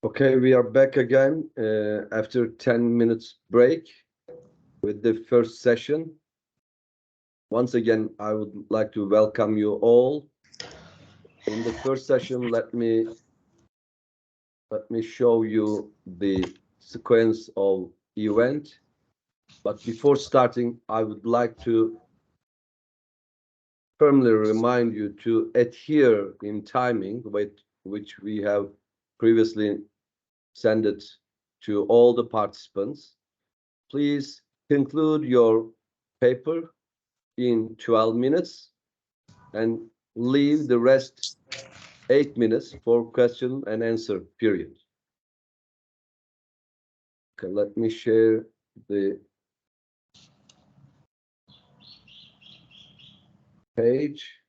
Okay, we are back again after 10 minutes break with the first session. Once again, I would like to welcome you all. In the first session, let me show you the sequence of event. But before starting, I would like to firmly remind you to adhere in timing with which we have previously sent it to all the participants. Please conclude your paper in 12 minutes and leave the rest 8 minutes for question and answer period. Okay, let me share the page.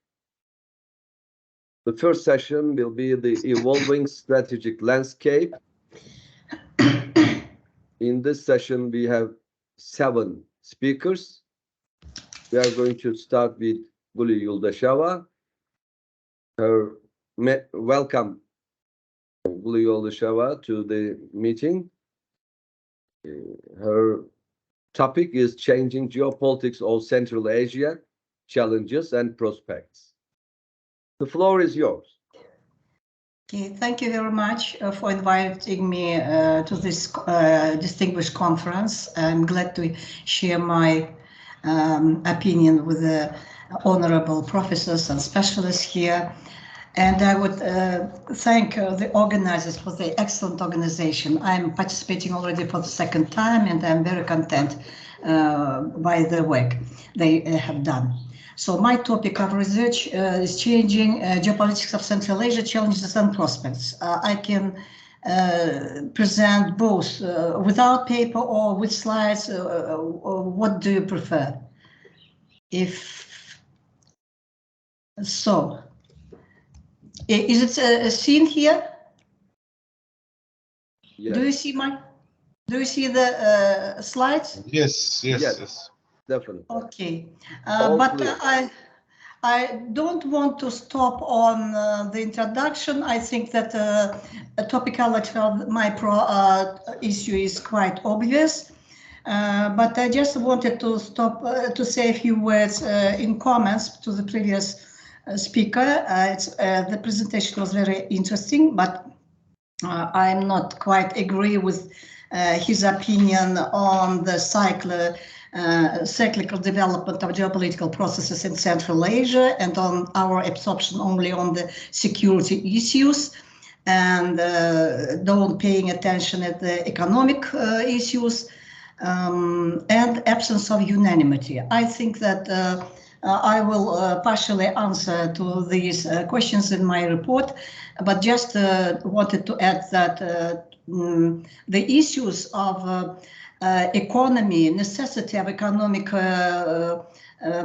The first session will be the evolving strategic landscape. In this session, we have 7 speakers. We are going to start with Guli Yuldasheva. Welcome, Guli Yuldasheva, to the meeting. Her topic is changing geopolitics of Central Asia, challenges and prospects. The floor is yours. Okay, thank you very much for inviting me to this distinguished conference. I'm glad to share my opinion with the honorable professors and specialists here. And I would thank the organizers for the excellent organization. I'm participating already for the second time, and I'm very content by the work they have done. So my topic of research is changing geopolitics of Central Asia, challenges and prospects. I can present both without paper or with slides. What do you prefer? If so, is it seen here? Yes. Do you see the slides? Yes. Definitely. Okay, but I don't want to stop on the introduction. I think that the topicality of my issue is quite obvious. But I just wanted to stop to say a few words in comments to the previous speaker. The presentation was very interesting, but I'm not quite agree with his opinion on the cyclical development of geopolitical processes in Central Asia and on our absorption only on the security issues and don't paying attention at the economic issues and absence of unanimity. I think that I will partially answer to these questions in my report, but just wanted to add that the issues of economy, necessity of economic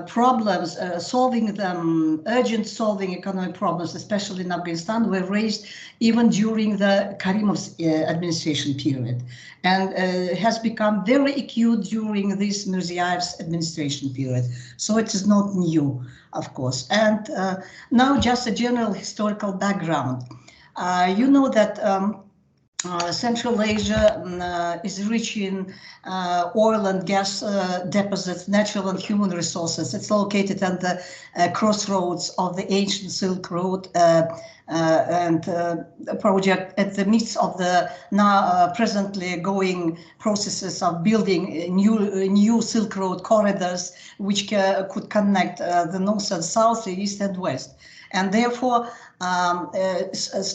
problems, solving them, urgent solving economic problems, especially in Afghanistan, were raised even during the Karimov's administration period, and has become very acute during this Mirziyoyev's administration period. So it is not new, of course. And now just a general historical background. You know that Central Asia is rich in oil and gas deposits, natural and human resources. It's located at the crossroads of the ancient Silk Road and project at the midst of the now presently going processes of building new Silk Road corridors, which could connect the north and south, the east and west. And therefore,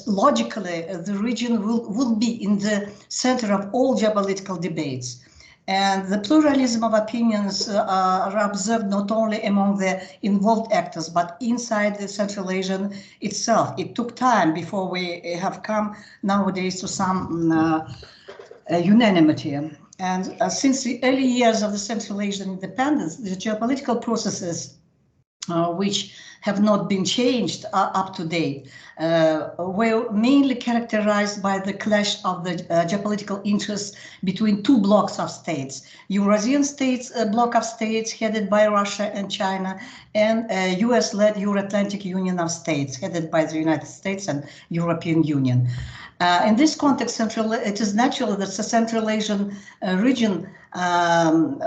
logically, the region will be in the center of all geopolitical debates. And the pluralism of opinions are observed not only among the involved actors, but inside the Central Asian itself. It took time before we have come nowadays to some unanimity. And since the early years of the Central Asian independence, the geopolitical processes which have not been changed up to date, were mainly characterized by the clash of the geopolitical interests between two blocks of states. Eurasian states, a bloc of states headed by Russia and China, and US-led Euro-Atlantic Union of States headed by the United States and European Union. In this context, it is natural that the Central Asian region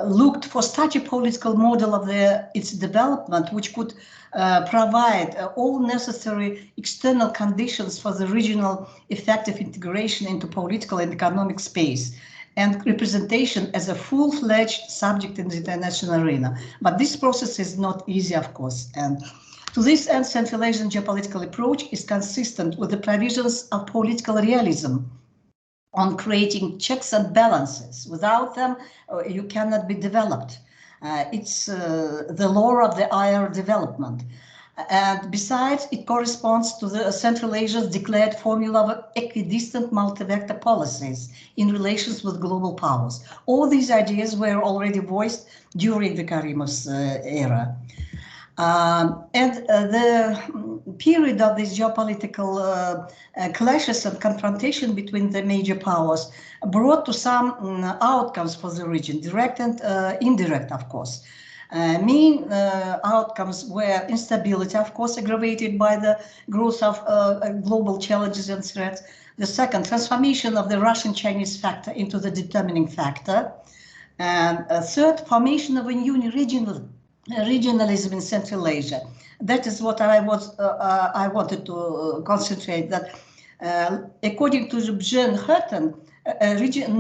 looked for such a political model of its development, which could provide all necessary external conditions for the regional effective integration into political and economic space and representation as a full-fledged subject in the international arena. But this process is not easy, of course. And to this end, Central Asian geopolitical approach is consistent with the provisions of political realism on creating checks and balances. Without them, you cannot be developed. It's the law of the higher development. And besides, it corresponds to the Central Asia's declared formula of equidistant multi-vector policies in relations with global powers. All these ideas were already voiced during the Karimov's era. The period of these geopolitical clashes and confrontation between the major powers brought to some outcomes for the region, direct and indirect, of course. Main outcomes were instability, of course, aggravated by the growth of global challenges and threats. The second, transformation of the Russian-Chinese factor into the determining factor. And third, formation of a new regionalism in Central Asia. That is what I wanted to concentrate. That according to Jebgen Hutton,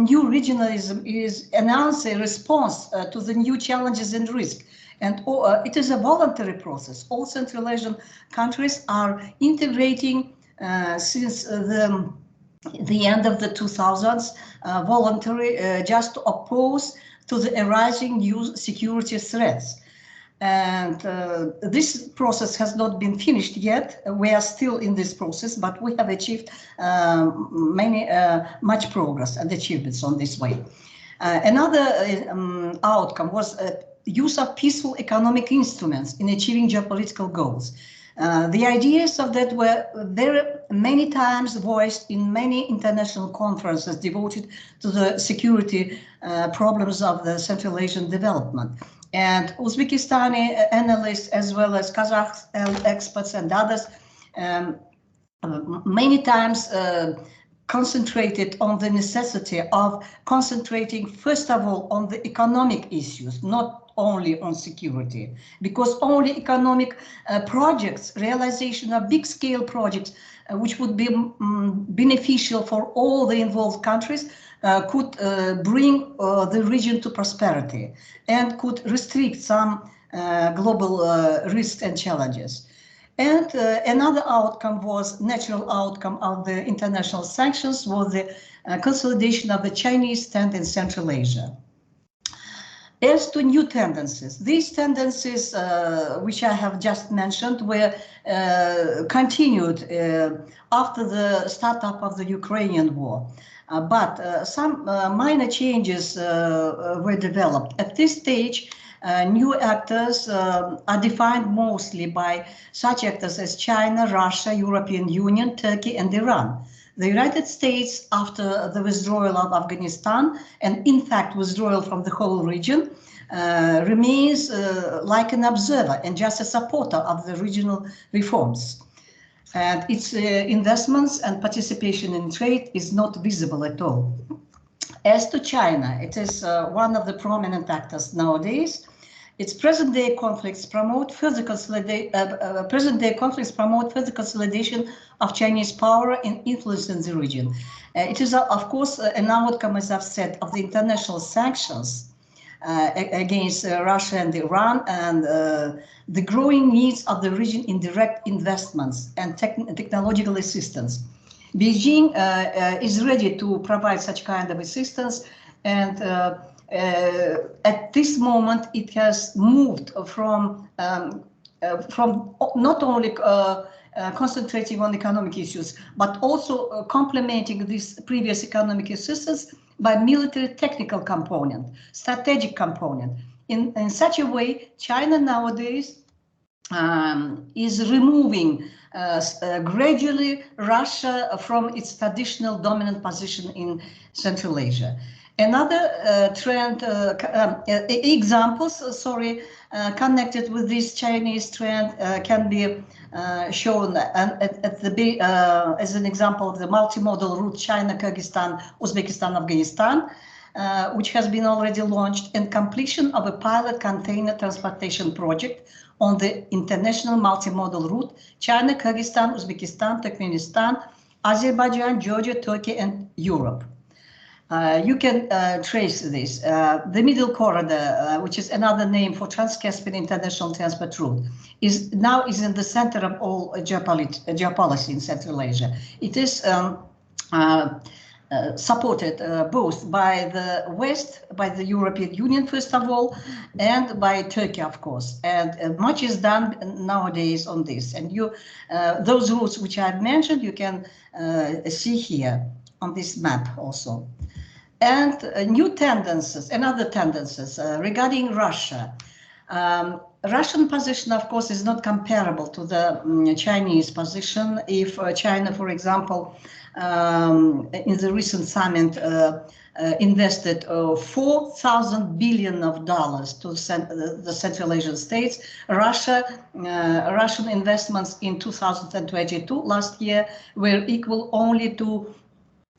new regionalism is an answer, a response to the new challenges and risk, and it is a voluntary process. All Central Asian countries are integrating since the end of the 2000s, voluntary, just to oppose to the arising new security threats. And this process has not been finished yet. We are still in this process, but we have achieved much progress and achievements on this way. Another outcome was use of peaceful economic instruments in achieving geopolitical goals. The ideas of that were very many times voiced in many international conferences devoted to the security problems of the Central Asian development. And Uzbekistani analysts, as well as Kazakh experts and others, many times concentrated on the necessity of concentrating, first of all, on the economic issues, not only on security, because only economic projects, realization of big-scale projects, which would be beneficial for all the involved countries, could bring the region to prosperity and could restrict some global risks and challenges. And another outcome was, natural outcome of the international sanctions, was the consolidation of the Chinese stand in Central Asia. As to new tendencies, these tendencies, which I have just mentioned, were continued after the startup of the Ukrainian war. But some minor changes were developed. At this stage, new actors are defined mostly by such actors as China, Russia, European Union, Turkey, and Iran. The United States, after the withdrawal of Afghanistan, and in fact withdrawal from the whole region, remains like an observer and just a supporter of the regional reforms. And its investments and participation in trade is not visible at all. As to China, it is one of the prominent actors nowadays. Its present-day conflicts promote further consolidation. Of Chinese power and influence in the region. It is, of course, an outcome, as I've said, of the international sanctions against Russia and Iran, and the growing needs of the region in direct investments and technological assistance. Beijing is ready to provide such kind of assistance, and at this moment it has moved from not only concentrating on economic issues, but also complementing this previous economic assistance by military technical component, strategic component. In such a way, China nowadays is removing gradually Russia from its traditional dominant position in Central Asia. Another trend, examples, connected with this Chinese trend can be shown as an example of the multimodal route China, Kyrgyzstan, Uzbekistan, Afghanistan, which has been already launched, and completion of a pilot container transportation project on the international multimodal route China, Kyrgyzstan, Uzbekistan, Turkmenistan, Azerbaijan, Georgia, Turkey, and Europe. You can trace this. The Middle Corridor, which is another name for Trans-Caspian International Transport Route, is in the center of all geopolitics in Central Asia. It is supported both by the West, by the European Union, first of all, and by Turkey, of course. And much is done nowadays on this. And those routes which I've mentioned, you can see here on this map also. And new tendencies and other tendencies regarding Russia. Russian position, of course, is not comparable to the Chinese position. If China, for example, in the recent summit invested $4,000 billion to the Central Asian states, Russian investments in 2022, last year, were equal only to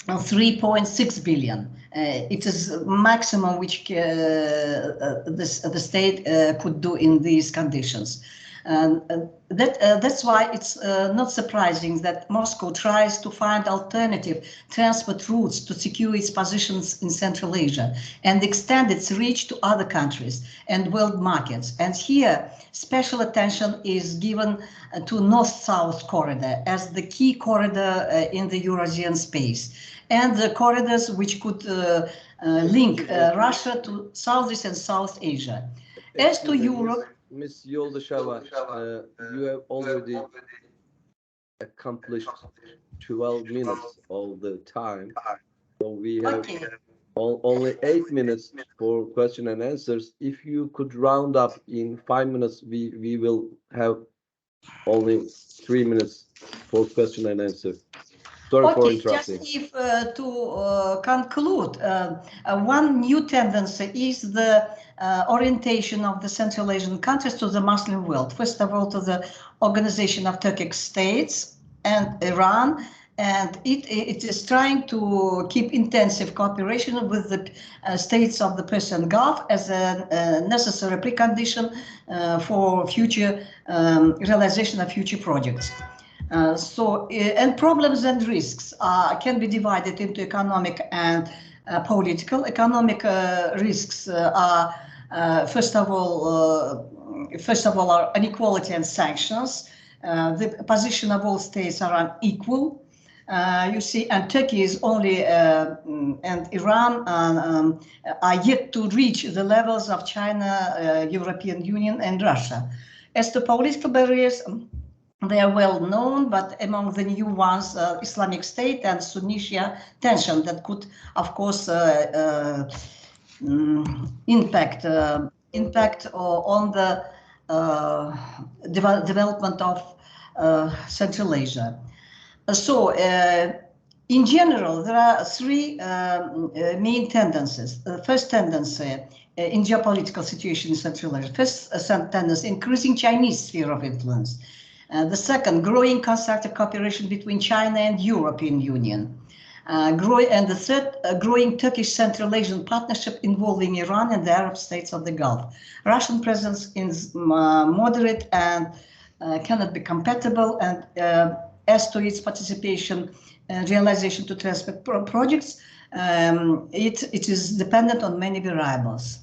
3.6 billion. It is maximum which the state could do in these conditions. That's why it's not surprising that Moscow tries to find alternative transport routes to secure its positions in Central Asia and extend its reach to other countries and world markets. And here, special attention is given to North-South corridor as the key corridor in the Eurasian space, and the corridors which could link Russia to Southeast and South Asia. As to Europe, Ms. Yoldasheva, you have already accomplished 12 minutes of the time. So we have only 8 minutes for question and answers. If you could round up in 5 minutes, we will have only 3 minutes for question and answer. Sorry for interrupting. Just if to conclude, one new tendency is the orientation of the Central Asian countries to the Muslim world. First of all, to the Organization of Turkic States and Iran, and it is trying to keep intensive cooperation with the states of the Persian Gulf as a necessary precondition for future realization of future projects. And problems and risks can be divided into economic and political. Economic risks are first of all are inequality and sanctions. The position of all states are unequal. You see, and Turkey is only and Iran are yet to reach the levels of China, European Union, and Russia. As to political barriers, they are well known, but among the new ones, Islamic State and Sunni Shia tension that could, of course, impact on the development of Central Asia. In general, there are three main tendencies. The first tendency in geopolitical situation in Central Asia. First tendency, increasing Chinese sphere of influence. The second, growing constructive cooperation between China and European Union. And the third, growing Turkish Central Asian partnership involving Iran and the Arab states of the Gulf. Russian presence is moderate and cannot be compatible, and as to its participation and realization to transport projects, it is dependent on many variables.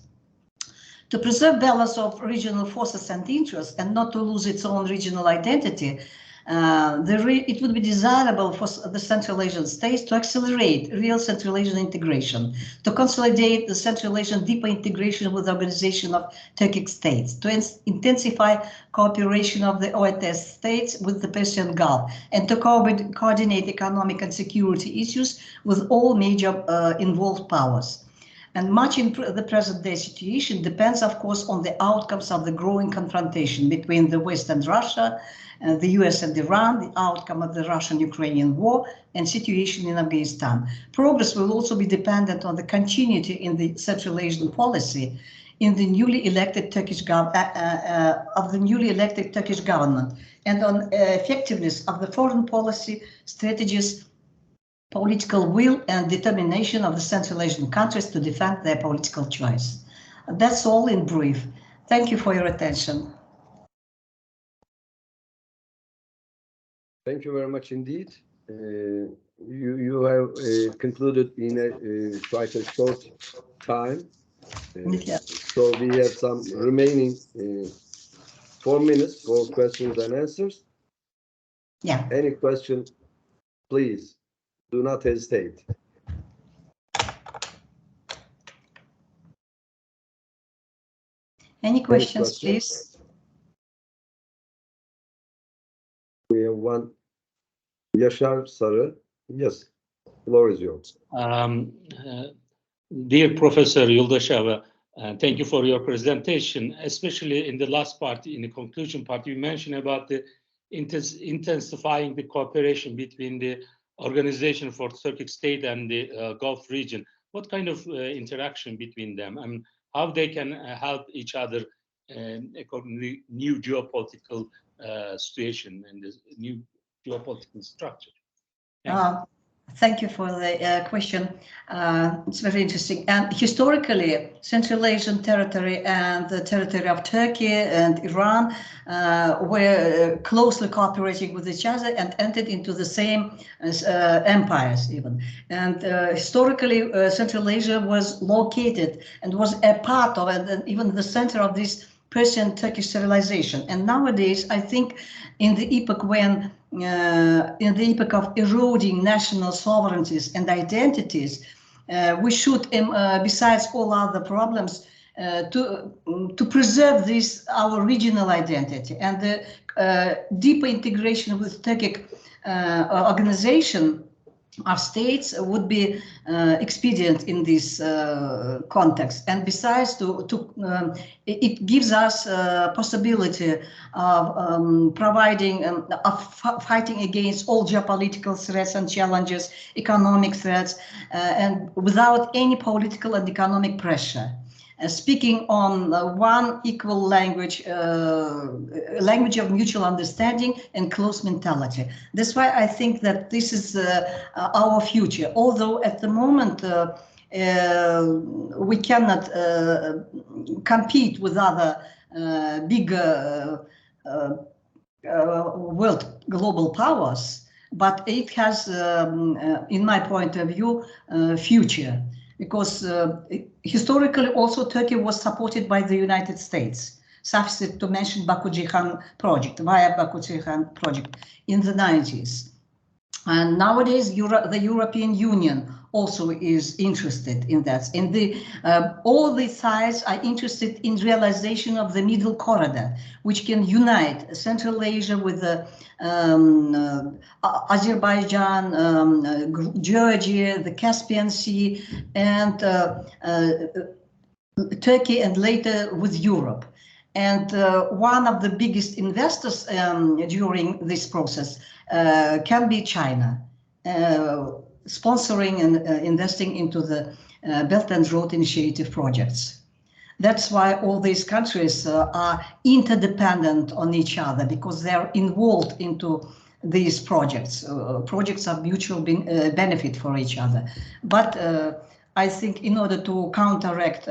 To preserve balance of regional forces and interests and not to lose its own regional identity, it would be desirable for the Central Asian states to accelerate real Central Asian integration, to consolidate the Central Asian deeper integration with the Organization of Turkic States, to intensify cooperation of the OITS states with the Persian Gulf, and to coordinate economic and security issues with all major involved powers. And much in the present-day situation depends, of course, on the outcomes of the growing confrontation between the West and Russia, the US and Iran, the outcome of the Russian-Ukrainian war, and situation in Afghanistan. Progress will also be dependent on the continuity in the Central Asian policy in the newly elected Turkish government, and on effectiveness of the foreign policy strategies, political will and determination of the Central Asian countries to defend their political choice. That's all in brief. Thank you for your attention. Thank you very much indeed. You have concluded in quite a short time. Yeah. So we have some remaining 4 minutes for questions and answers. Yeah. Any question, please do not hesitate. Any questions, please? We have one. Yaşar Sarı. Yes, floor is yours. Dear Professor Yuldasheva, thank you for your presentation, especially in the last part, in the conclusion part, you mentioned about the intensifying the cooperation between the Organization for Turkic State and the Gulf region. What kind of interaction between them and how they can help each other according to the new geopolitical situation and the new geopolitical structure? Thank you for the question. It's very interesting. And historically, Central Asian territory and the territory of Turkey and Iran were closely cooperating with each other and entered into the same empires even. And historically, Central Asia was located and was a part of, and even the center of this Persian-Turkish civilization. And nowadays, I think in the epoch when in the epoch of eroding national sovereignties and identities, we should, besides all other problems, to preserve this our regional identity and the deeper integration with Turkic organization of states would be expedient in this context. And besides, it gives us a possibility of providing, of fighting against all geopolitical threats and challenges, economic threats, and without any political and economic pressure. Speaking on one equal language, language of mutual understanding and close mentality. That's why I think that this is our future. Although at the moment we cannot compete with other big world global powers, but it has, in my point of view, future. Because historically also Turkey was supported by the United States. Suffice to mention Baku-Ceyhan project, via Baku-Ceyhan project in the 90s. And nowadays the European Union also is interested in that. And all the sides are interested in realization of the middle corridor, which can unite Central Asia with the Azerbaijan, Georgia, the Caspian Sea, and Turkey, and later with Europe. And one of the biggest investors during this process can be China, sponsoring and investing into the Belt and Road Initiative projects. That's why all these countries are interdependent on each other, because they're involved into these projects, projects of mutual benefit for each other. But I think in order to counteract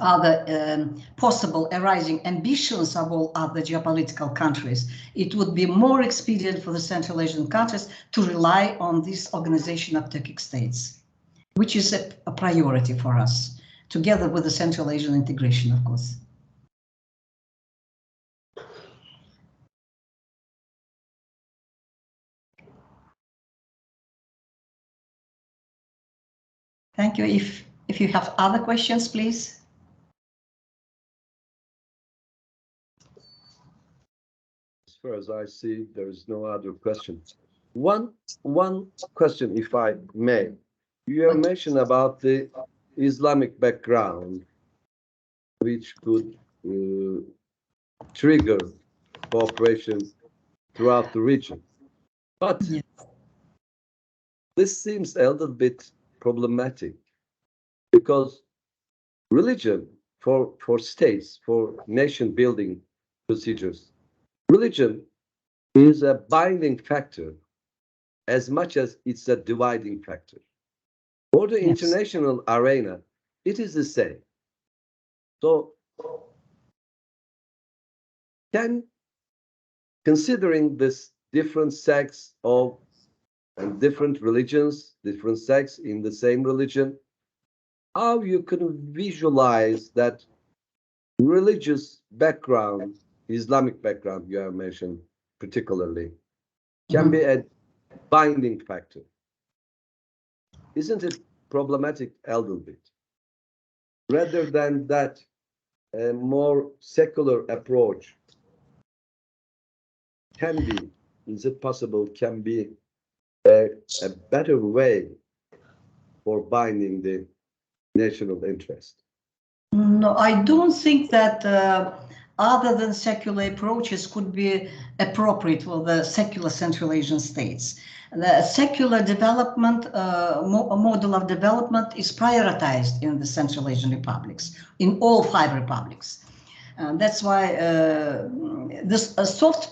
other possible arising ambitions of all other geopolitical countries, it would be more expedient for the Central Asian countries to rely on this organization of Turkic states, which is a priority for us, together with the Central Asian integration, of course. Thank you. If you have other questions, please. As far as I see, there is no other questions. One question, if I may. You have mentioned about the Islamic background which could trigger cooperation throughout the region. But Yes. this seems a little bit problematic because religion for states, for nation building procedures, religion is a binding factor as much as it's a dividing factor. For the Yes. international arena, it is the same. So, considering this different sects of and different religions, different sects in the same religion, how you can visualize that religious background, Islamic background you have mentioned particularly, can be a binding factor. Isn't it problematic a little bit? Rather than that, a more secular approach can be, is it possible, can be a better way for binding the national interest? No, I don't think that other than secular approaches could be appropriate for the secular Central Asian states. The secular development, model of development is prioritized in the Central Asian republics, in all 5 republics. That's why this soft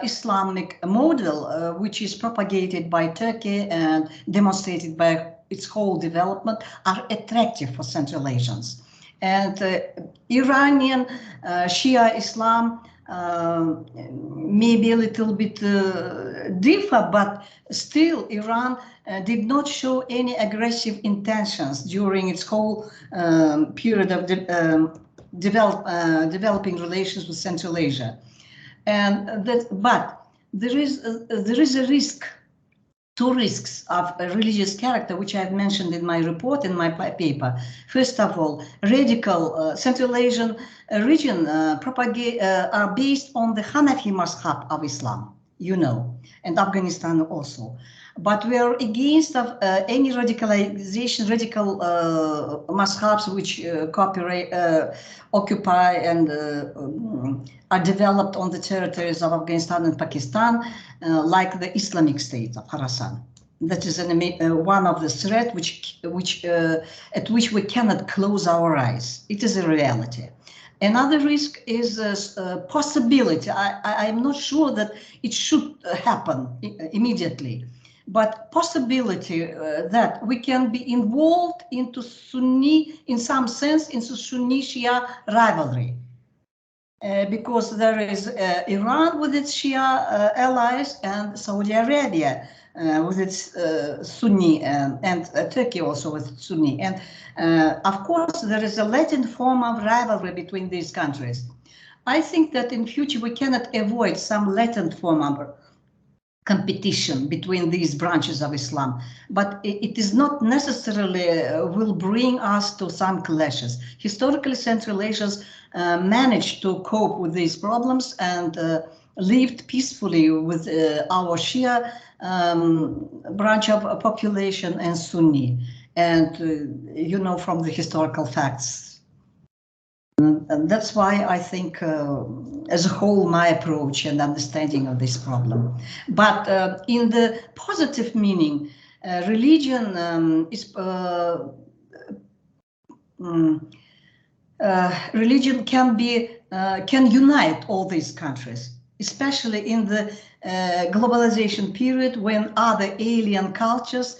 Islamic model, which is propagated by Turkey and demonstrated by its whole development, are attractive for Central Asians. And Iranian Shia Islam maybe a little bit differ, but still Iran did not show any aggressive intentions during its whole period of developing relations with Central Asia. And but there is a risk. 2 risks of a religious character, which I have mentioned in my report, in my paper. First of all, radical Central Asian region are based on the Hanafi mazhab of Islam, you know, and Afghanistan also. But we are against of any radicalization, radical mazhabs which occupy and are developed on the territories of Afghanistan and Pakistan, like the Islamic State of Khorasan. That is one of the threats at which we cannot close our eyes. It is a reality. Another risk is a possibility. I am not sure that it should happen immediately, but possibility that we can be involved into Sunni, in some sense, into Sunni-Shia rivalry. Because there is Iran with its Shia allies and Saudi Arabia with its Sunni and Turkey also with Sunni. And of course, there is a latent form of rivalry between these countries. I think that in future we cannot avoid some latent form of competition between these branches of Islam, but it is not necessarily will bring us to some clashes. Historically, Central Asians managed to cope with these problems and lived peacefully with our Shia branch of population and Sunni, and you know, from the historical facts. And that's why I think, as a whole, my approach and understanding of this problem. But in the positive meaning, religion religion can unite all these countries, especially in the globalization period when other alien cultures,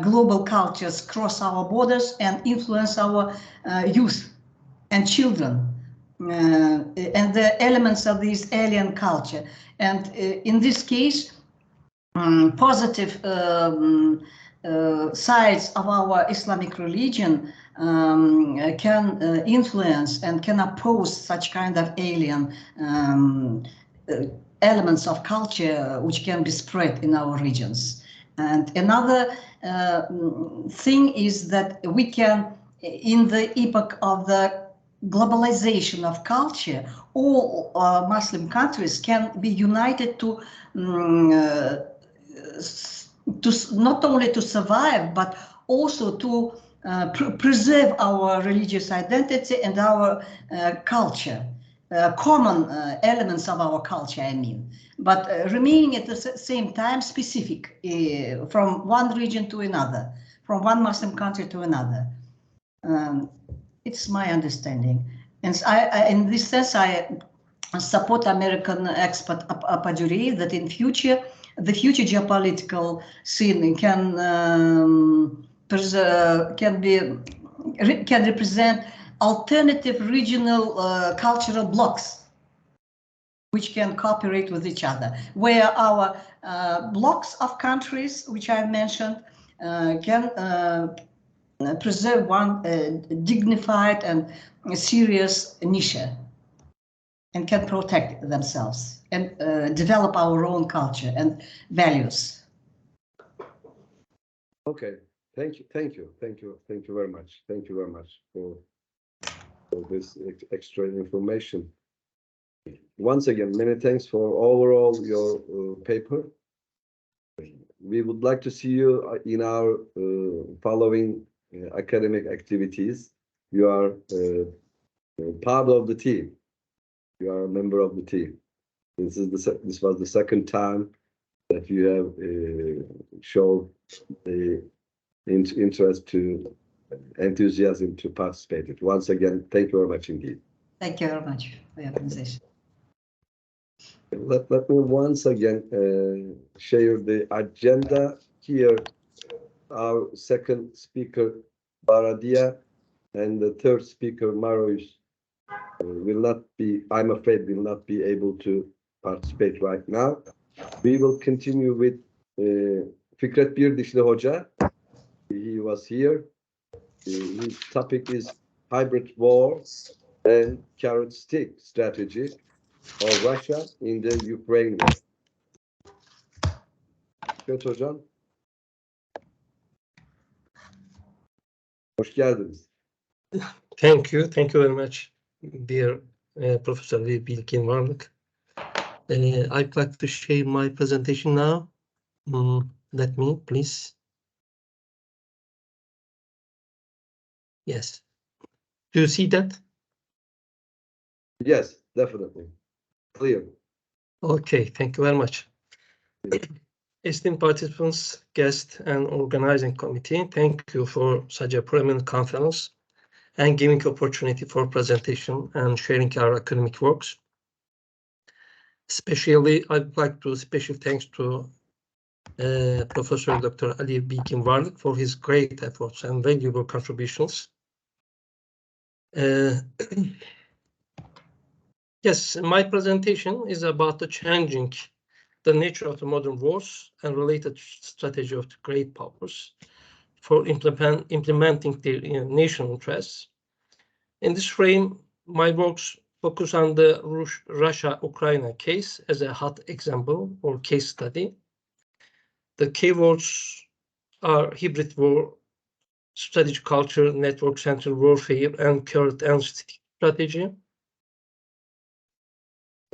global cultures, cross our borders and influence our youth and children, and the elements of this alien culture. And in this case, positive sides of our Islamic religion can influence and can oppose such kind of alien elements of culture which can be spread in our regions. And another thing is that we can, in the epoch of the globalization of culture, all Muslim countries can be united to not only to survive, but also to preserve our religious identity and our culture, common elements of our culture, I mean, but remaining at the same time specific from one region to another, from one Muslim country to another. It's my understanding. And in this sense, I support American expert Apajuri that in future, the future geopolitical scene can represent alternative regional cultural blocks which can cooperate with each other, where our blocks of countries, which I mentioned, can preserve one dignified and serious niche and can protect themselves and develop our own culture and values. Okay, thank you very much. Thank you very much for this extra information. Once again, many thanks for overall your paper. We would like to see you in our following academic activities. You are part of the team. You are a member of the team. This was the second time that you have shown the interest to enthusiasm to participate. Once again, thank you very much indeed. Thank you very much for your organization. Let me once again share the agenda here. Our second speaker, Baradia, and the third speaker, Marois, will not be, I'm afraid, will not be able to participate right now. We will continue with Fikret Birdişli Hoca. He was here. His topic is hybrid war and carrot stick strategy of Russia in the Ukraine war. Fikret Hocam. Hoş geldiniz. Thank you very much, dear Professor Bilgin Varlık. I'd like to share my presentation now. Let me, please. Yes. Do you see that? Yes, definitely. Clear. Okay, thank you very much. Esteemed participants, guests, and organizing committee, thank you for such a prominent conference and giving opportunity for presentation and sharing our academic works. Especially, I'd like to special thanks to Professor Dr. Ali Bilgin Varlık for his great efforts and valuable contributions. Yes, my presentation is about the changing the nature of the modern wars and related strategy of the great powers for implementing their national interests. In this frame, my works focus on the Russia-Ukraine case as a hot example or case study. The keywords are hybrid war, strategic culture, network-centered warfare, and current strategy.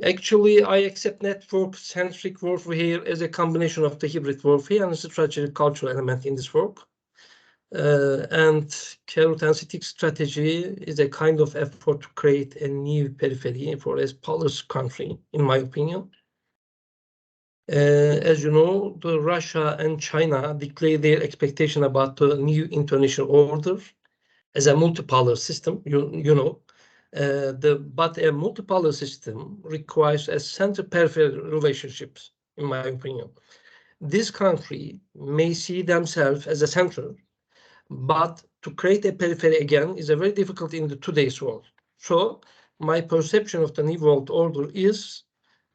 Actually, I accept network-centric warfare as a combination of the hybrid warfare and the strategic cultural element in this work. And carrot-and-stick strategy is a kind of effort to create a new periphery for a powerless country, in my opinion. As you know, Russia and China declare their expectation about the new international order as a multipolar system, you know. But a multipolar system requires a center-periphery relationships, in my opinion. This country may see themselves as a center, but to create a periphery again is very difficult in today's world. So my perception of the new world order is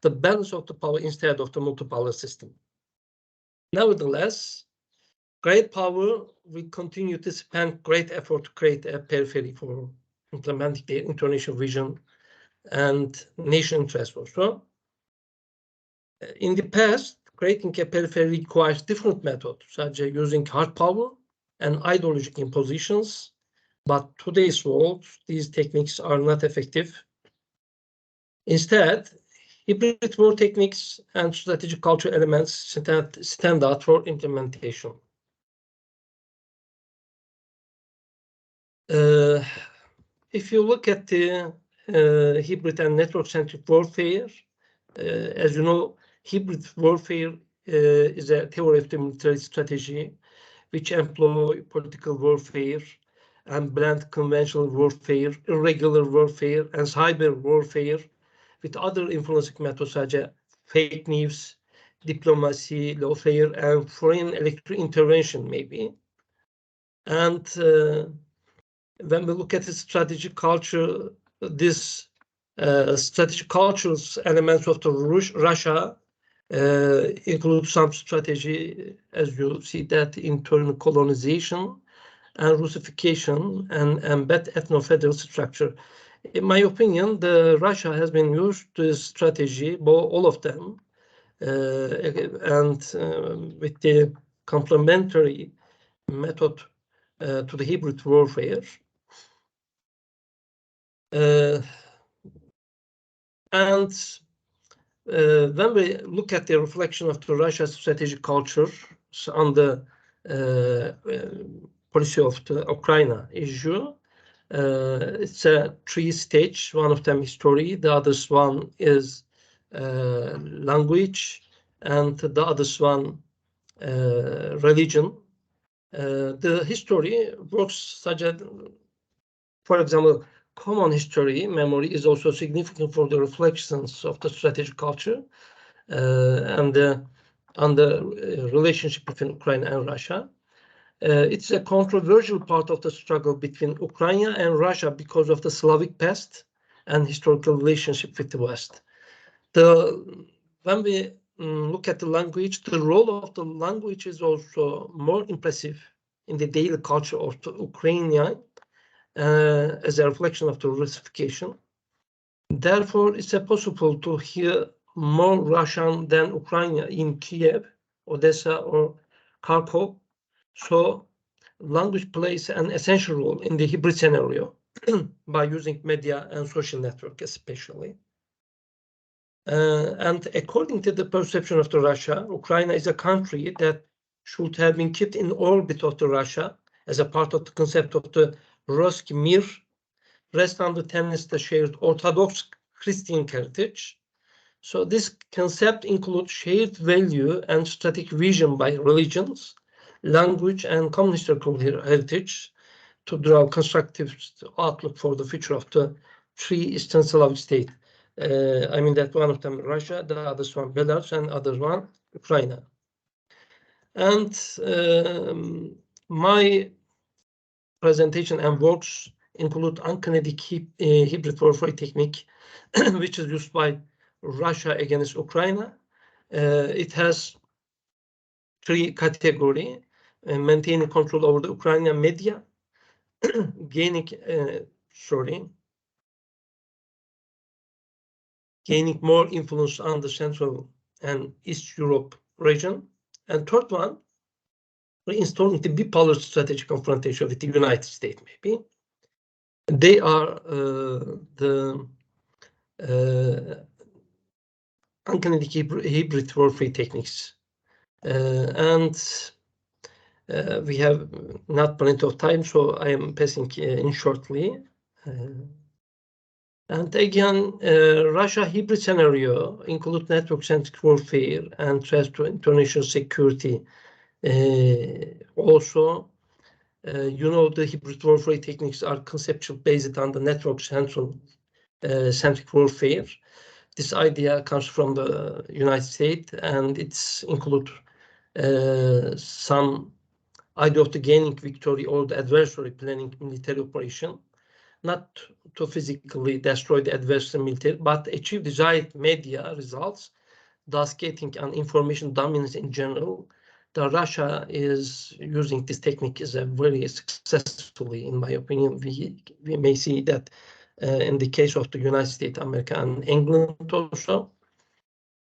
the balance of the power instead of the multipolar system. Nevertheless, great power will continue to spend great effort to create a periphery for implementing their international vision and nation interest also. In the past, creating a periphery requires different methods, such as using hard power and ideological impositions, but today's world, these techniques are not effective. Instead, hybrid war techniques and strategic cultural elements stand out for implementation. If you look at the hybrid and network-centric warfare, as you know, hybrid warfare is a theory of the military strategy which employ political warfare and blend conventional warfare, irregular warfare, and cyber warfare with other influencing methods such as fake news, diplomacy, lawfare, and foreign electoral intervention, maybe. And when we look at the strategic culture, this strategic culture's elements of the Russia include some strategy, as you see, that internal colonization and Russification and embed ethno-federal structure. In my opinion, Russia has been used this strategy, all of them, and with the complementary method to the hybrid warfare. And when we look at the reflection of the Russia's strategic culture on the policy of the Ukraine issue, it's a three-stage. One of them history, the other one is language, and the other one religion. The history works such as, for example, common history memory is also significant for the reflections of the strategic culture and the relationship between Ukraine and Russia. It's a controversial part of the struggle between Ukraine and Russia because of the Slavic past and historical relationship with the West. When we look at the language, the role of the language is also more impressive in the daily culture of the Ukrainian as a reflection of the Russification. Therefore, it's possible to hear more Russian than Ukrainian in Kiev, Odessa, or Kharkov. So language plays an essential role in the hybrid scenario by using media and social network especially. And according to the perception of the Russia, Ukraine is a country that should have been kept in orbit of the Russia as a part of the concept of the Ruski Mir, rest on the tenets the shared Orthodox Christian heritage. So this concept includes shared value and strategic vision by religions, language, and common historical heritage to draw constructive outlook for the future of the three Eastern Slavic states. I mean that one of them Russia, the other one Belarus, and other one Ukraine. And my presentation and works include unkinetic hybrid warfare technique, which is used by Russia against Ukraine. It has three categories: maintaining control over the Ukrainian media, gaining more influence on the Central and East Europe region, and third one, reinstalling the bipolar strategic confrontation with the United States. Maybe they are the unkinetic hybrid warfare techniques, and we have not plenty of time, so I am passing in shortly. And again, Russia hybrid scenario include network-centric warfare and threats to international security. Also, you know, the hybrid warfare techniques are conceptual based on the network-centric warfare. This idea comes from the United States, and it's include some idea of the gaining victory or the adversary planning military operation, not to physically destroy the adversary military, but achieve desired media results, thus getting an information dominance in general. The Russia is using this technique is very successfully, in my opinion. We may see that in the case of the United States, America, and England also.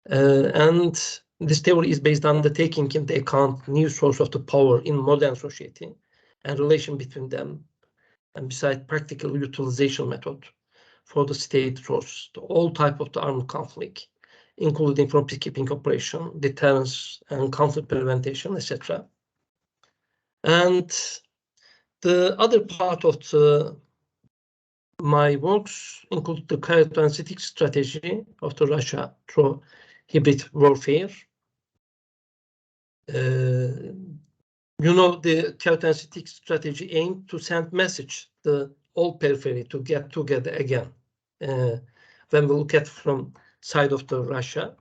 And this theory is based on the taking into account new source of the power in modern society and relation between them, and besides practical utilization method for the state source to all type of the armed conflict, including from peacekeeping operation, deterrence, and conflict prevention, etc. And The other part of my works include the characteristic strategy of the Russia through hybrid warfare. The characteristic strategy aimed to send message the all periphery to get together again. When we look at from side of the Russia,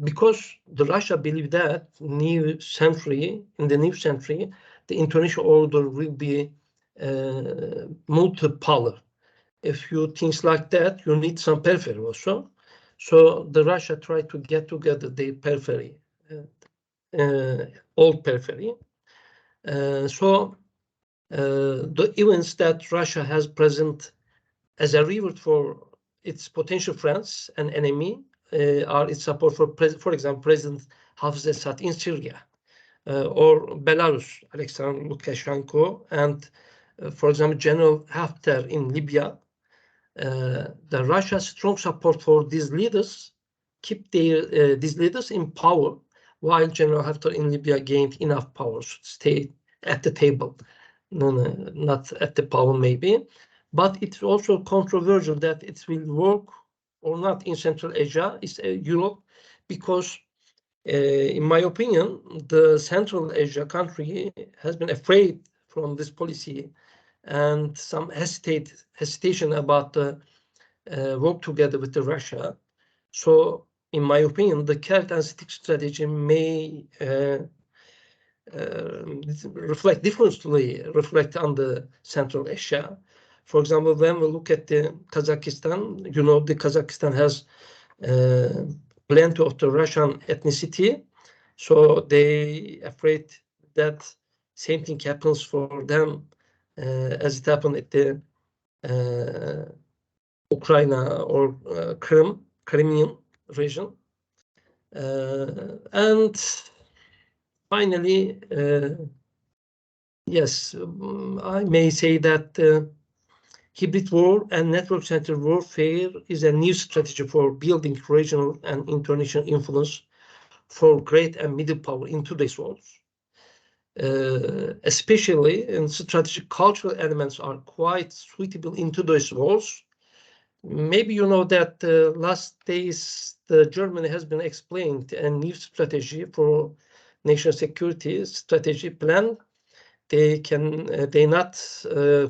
because the Russia believe that in the new century, the international order will be multipolar. If you things like that, you need some periphery also. So the Russia tried to get together the periphery, all periphery. The events that Russia has present as a reward for its potential friends and enemy are its support for example, President Hafez Assad in Syria, or Belarus, Alexander Lukashenko, and for example, General Haftar in Libya. The Russia's strong support for these leaders keep these leaders in power, while General Haftar in Libya gained enough power to stay at the table. No, not at the power maybe, but it's also controversial that it will work or not in Central Asia, is Europe, because in my opinion, the Central Asia country has been afraid from this policy and some hesitation about the work together with the Russia. So, in my opinion, the characteristic strategy may reflect on the Central Asia. For example, when we look at the Kazakhstan, the Kazakhstan has plenty of the Russian ethnicity, so they afraid that same thing happens for them as it happened at the Ukraine or Crimean region. And finally, yes, I may say that hybrid war and network-centered warfare is a new strategy for building regional and international influence for great and middle power in today's world. Especially in strategic cultural elements are quite suitable in today's wars. Maybe you know that last days Germany has been explained a new strategy for national security strategy plan. They not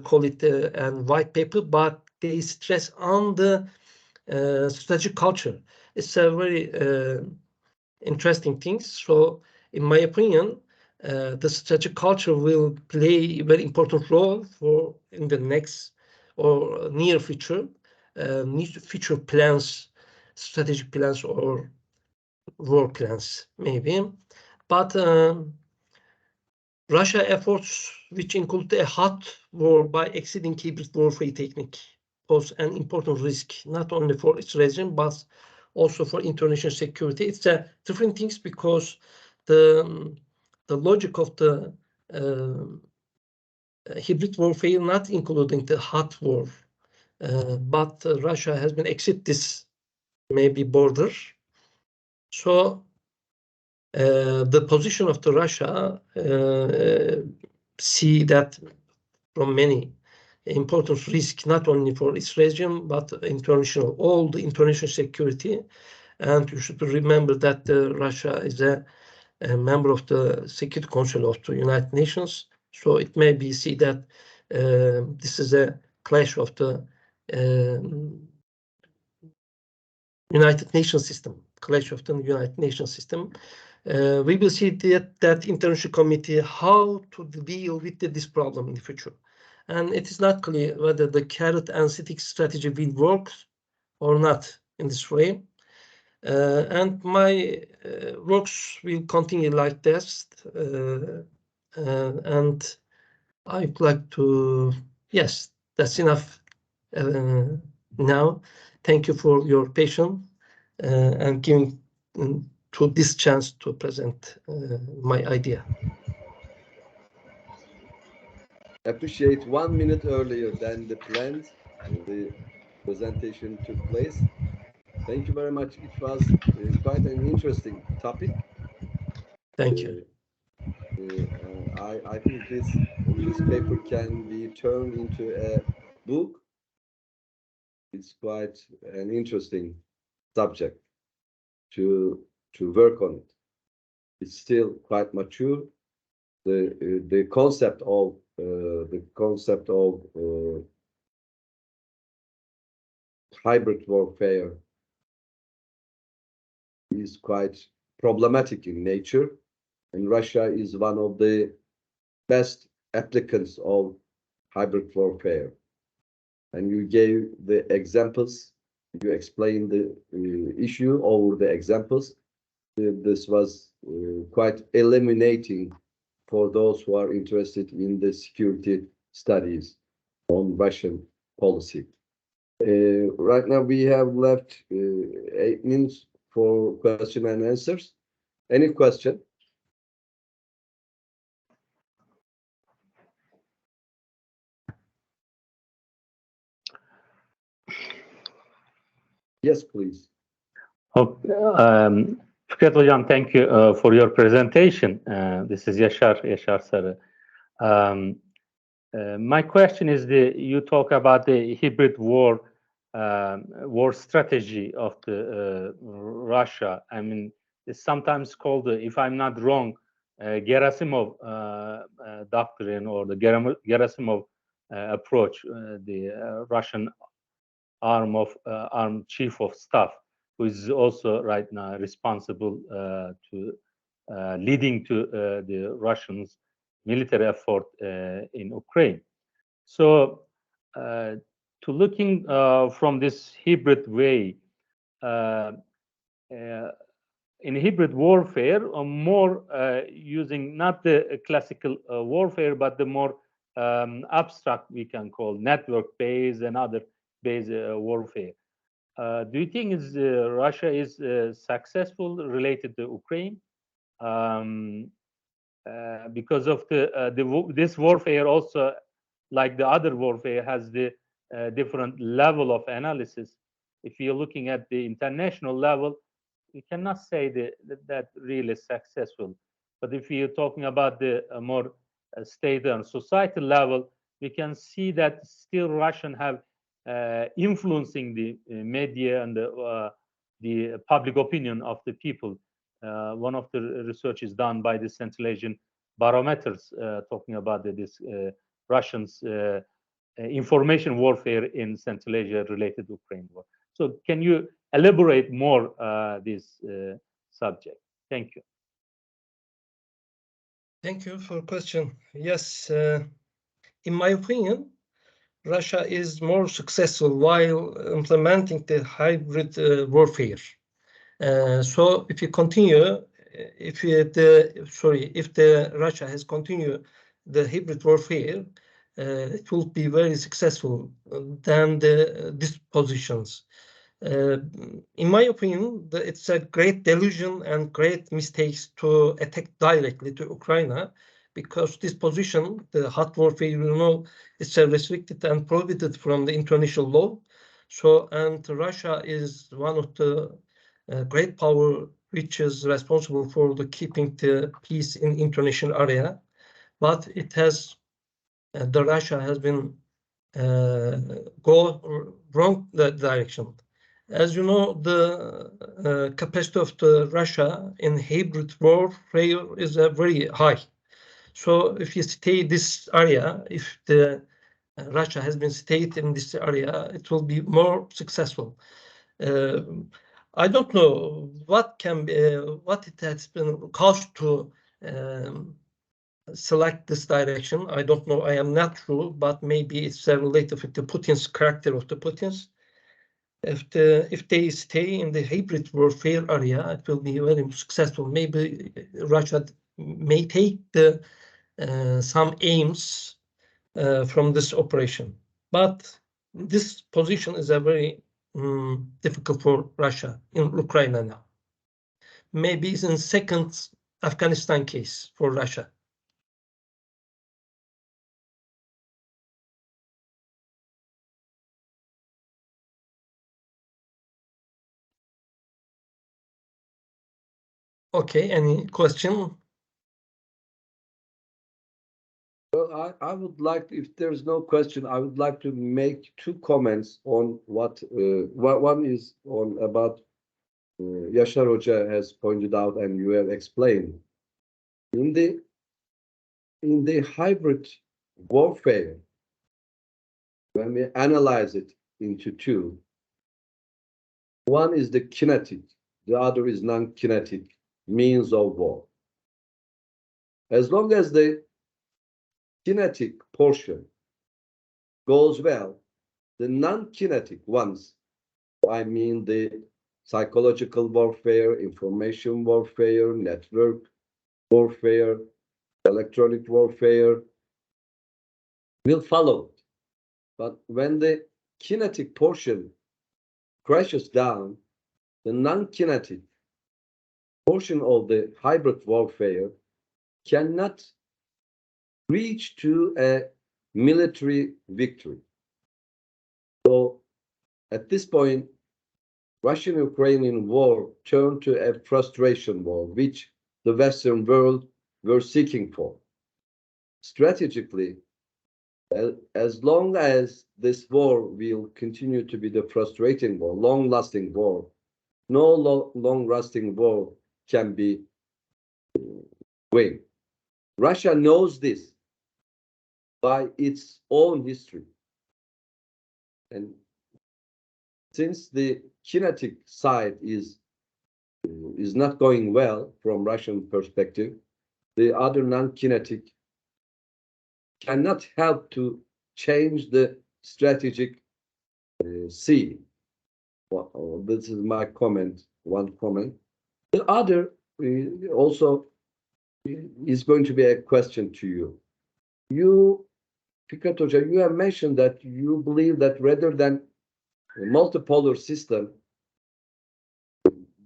call it a white paper, but they stress on the strategic culture. It's a very interesting thing. So, in my opinion, the strategic culture will play a very important role in the next or near future, future plans, strategic plans or war plans, maybe. But Russia efforts, which include a hot war by exceeding hybrid warfare technique, pose an important risk, not only for its region, but also for international security. It's different things because the logic of the hybrid warfare, not including the hot war, but Russia has been exit this maybe border. So the position of the Russia see that from many important risks, not only for its region, but all the international security. And you should remember that Russia is a member of the Security Council of the United Nations. So it may be see that this is a clash of the United Nations system, clash of the United Nations system. We will see that international committee how to deal with this problem in the future. And it is not clear whether the carrot and stick strategy will work or not in this way. And my works will continue like this. And I'd like to, yes, that's enough now. Thank you for your patience and giving to this chance to present my idea. Appreciate 1 minute earlier than the planned the presentation took place. Thank you very much. It was quite an interesting topic. Thank you. I think this piece of paper can be turned into a book, it's quite an interesting subject to work on it. It's still quite mature. The concept of hybrid warfare is quite problematic in nature, and Russia is one of the best applicants of hybrid warfare. And you gave the examples, you explained the issue over the examples. This was quite illuminating for those who are interested in the security studies on Russian policy. Right now we have left 8 minutes for question and answers. Any question? Yes, please. Okay, Fikret Hocam, thank you for your presentation. This is Yaşar Sarı. My question is, you talk about the hybrid war strategy of the Russia. I mean, it's sometimes called, if I'm not wrong, Gerasimov doctrine, or the Gerasimov approach, the Russian armed chief of staff, who is also right now responsible to leading to the Russians' military effort in Ukraine. So, to looking from this hybrid way, in hybrid warfare, more using not the classical warfare, but the more abstract, we can call network-based and other based warfare. Do you think Russia is successful related to Ukraine? Because of this warfare also, like the other warfare, has the different level of analysis. If you're looking at the international level, you cannot say that really successful. But if you're talking about the more state and society level, we can see that still Russian have influencing the media and the public opinion of the people. One of the research is done by the Central Asian barometers, talking about this Russians' information warfare in Central Asia related to Ukraine war. So can you elaborate more this subject? Thank you. Thank you for the question. Yes, in my opinion, Russia is more successful while implementing the hybrid warfare. So if you continue, if Russia has continued the hybrid warfare, it will be very successful than these positions. In my opinion, it's a great delusion and great mistakes to attack directly to Ukraine, because this position, the hot warfare, it's restricted and prohibited from the international law. So, and Russia is one of the great power which is responsible for the keeping the peace in international area, but it has the Russia has been go wrong direction. As you know, the capacity of the Russia in hybrid warfare is very high. So if you stay this area, if the Russia has been stayed in this area, it will be more successful. I don't know what can be, what it has been caused to select this direction. I don't know. I am not sure, but maybe it's related with the Putin's character of the Putins. If they stay in the hybrid warfare area, it will be very successful. Maybe Russia may take the some aims from this operation, but this position is a very difficult for Russia in Ukraine now. Maybe it's in second Afghanistan case for Russia. Okay, any question? Well, I would like, if there's no question, I would like to make two comments on what one is on about Yaşar Hoca has pointed out and you have explained. In the hybrid warfare, when we analyze it into two, one is the kinetic, the other is non-kinetic means of war. As long as the kinetic portion goes well, the non-kinetic ones, I mean the psychological warfare, information warfare, network warfare, electronic warfare, will follow. But when the kinetic portion crashes down, the non-kinetic portion of the hybrid warfare cannot reach to a military victory. So at this point, Russian-Ukrainian war turned to a frustration war, which the Western world were seeking for. Strategically, as long as this war will continue to be the frustrating war, long-lasting war, no long-lasting war can be won. Russia knows this by its own history. And since the kinetic side is not going well from Russian perspective, the other non-kinetic cannot help to change the strategic scene. Well, this is my comment, one comment. The other also is going to be a question to you. You, Fikret Hoca, you have mentioned that you believe that rather than a multipolar system,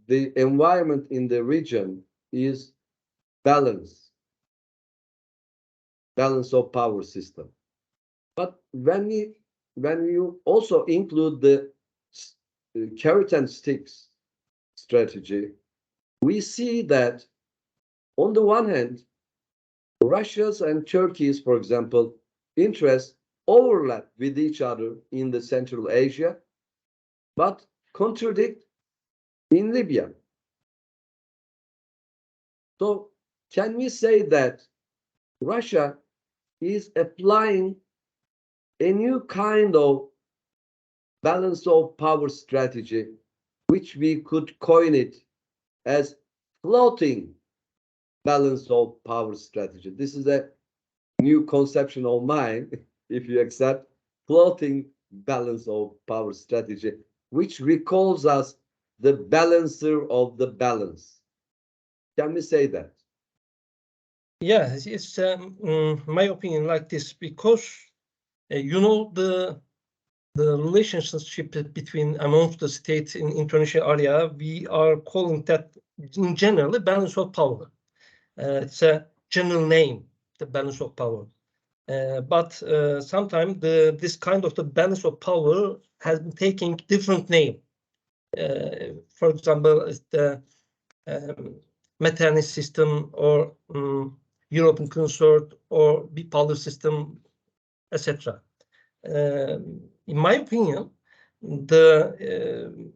the environment in the region is balance of power system. But when you also include the carrot and sticks strategy, we see that on the one hand, Russia's and Turkey's, for example, interests overlap with each other in the Central Asia, but contradict in Libya. So can we say that Russia is applying a new kind of balance of power strategy, which we could coin it as floating balance of power strategy? This is a new conception of mine, if you accept, floating balance of power strategy, which recalls us the balancer of the balance. Can we say that? Yeah, it's my opinion like this, because you know the relationship between amongst the states in international area, we are calling that in general balance of power. It's a general name, the balance of power. But sometimes this kind of the balance of power has been taking different name. For example, the Metternich system or European consort or bipolar system, etc. In my opinion, the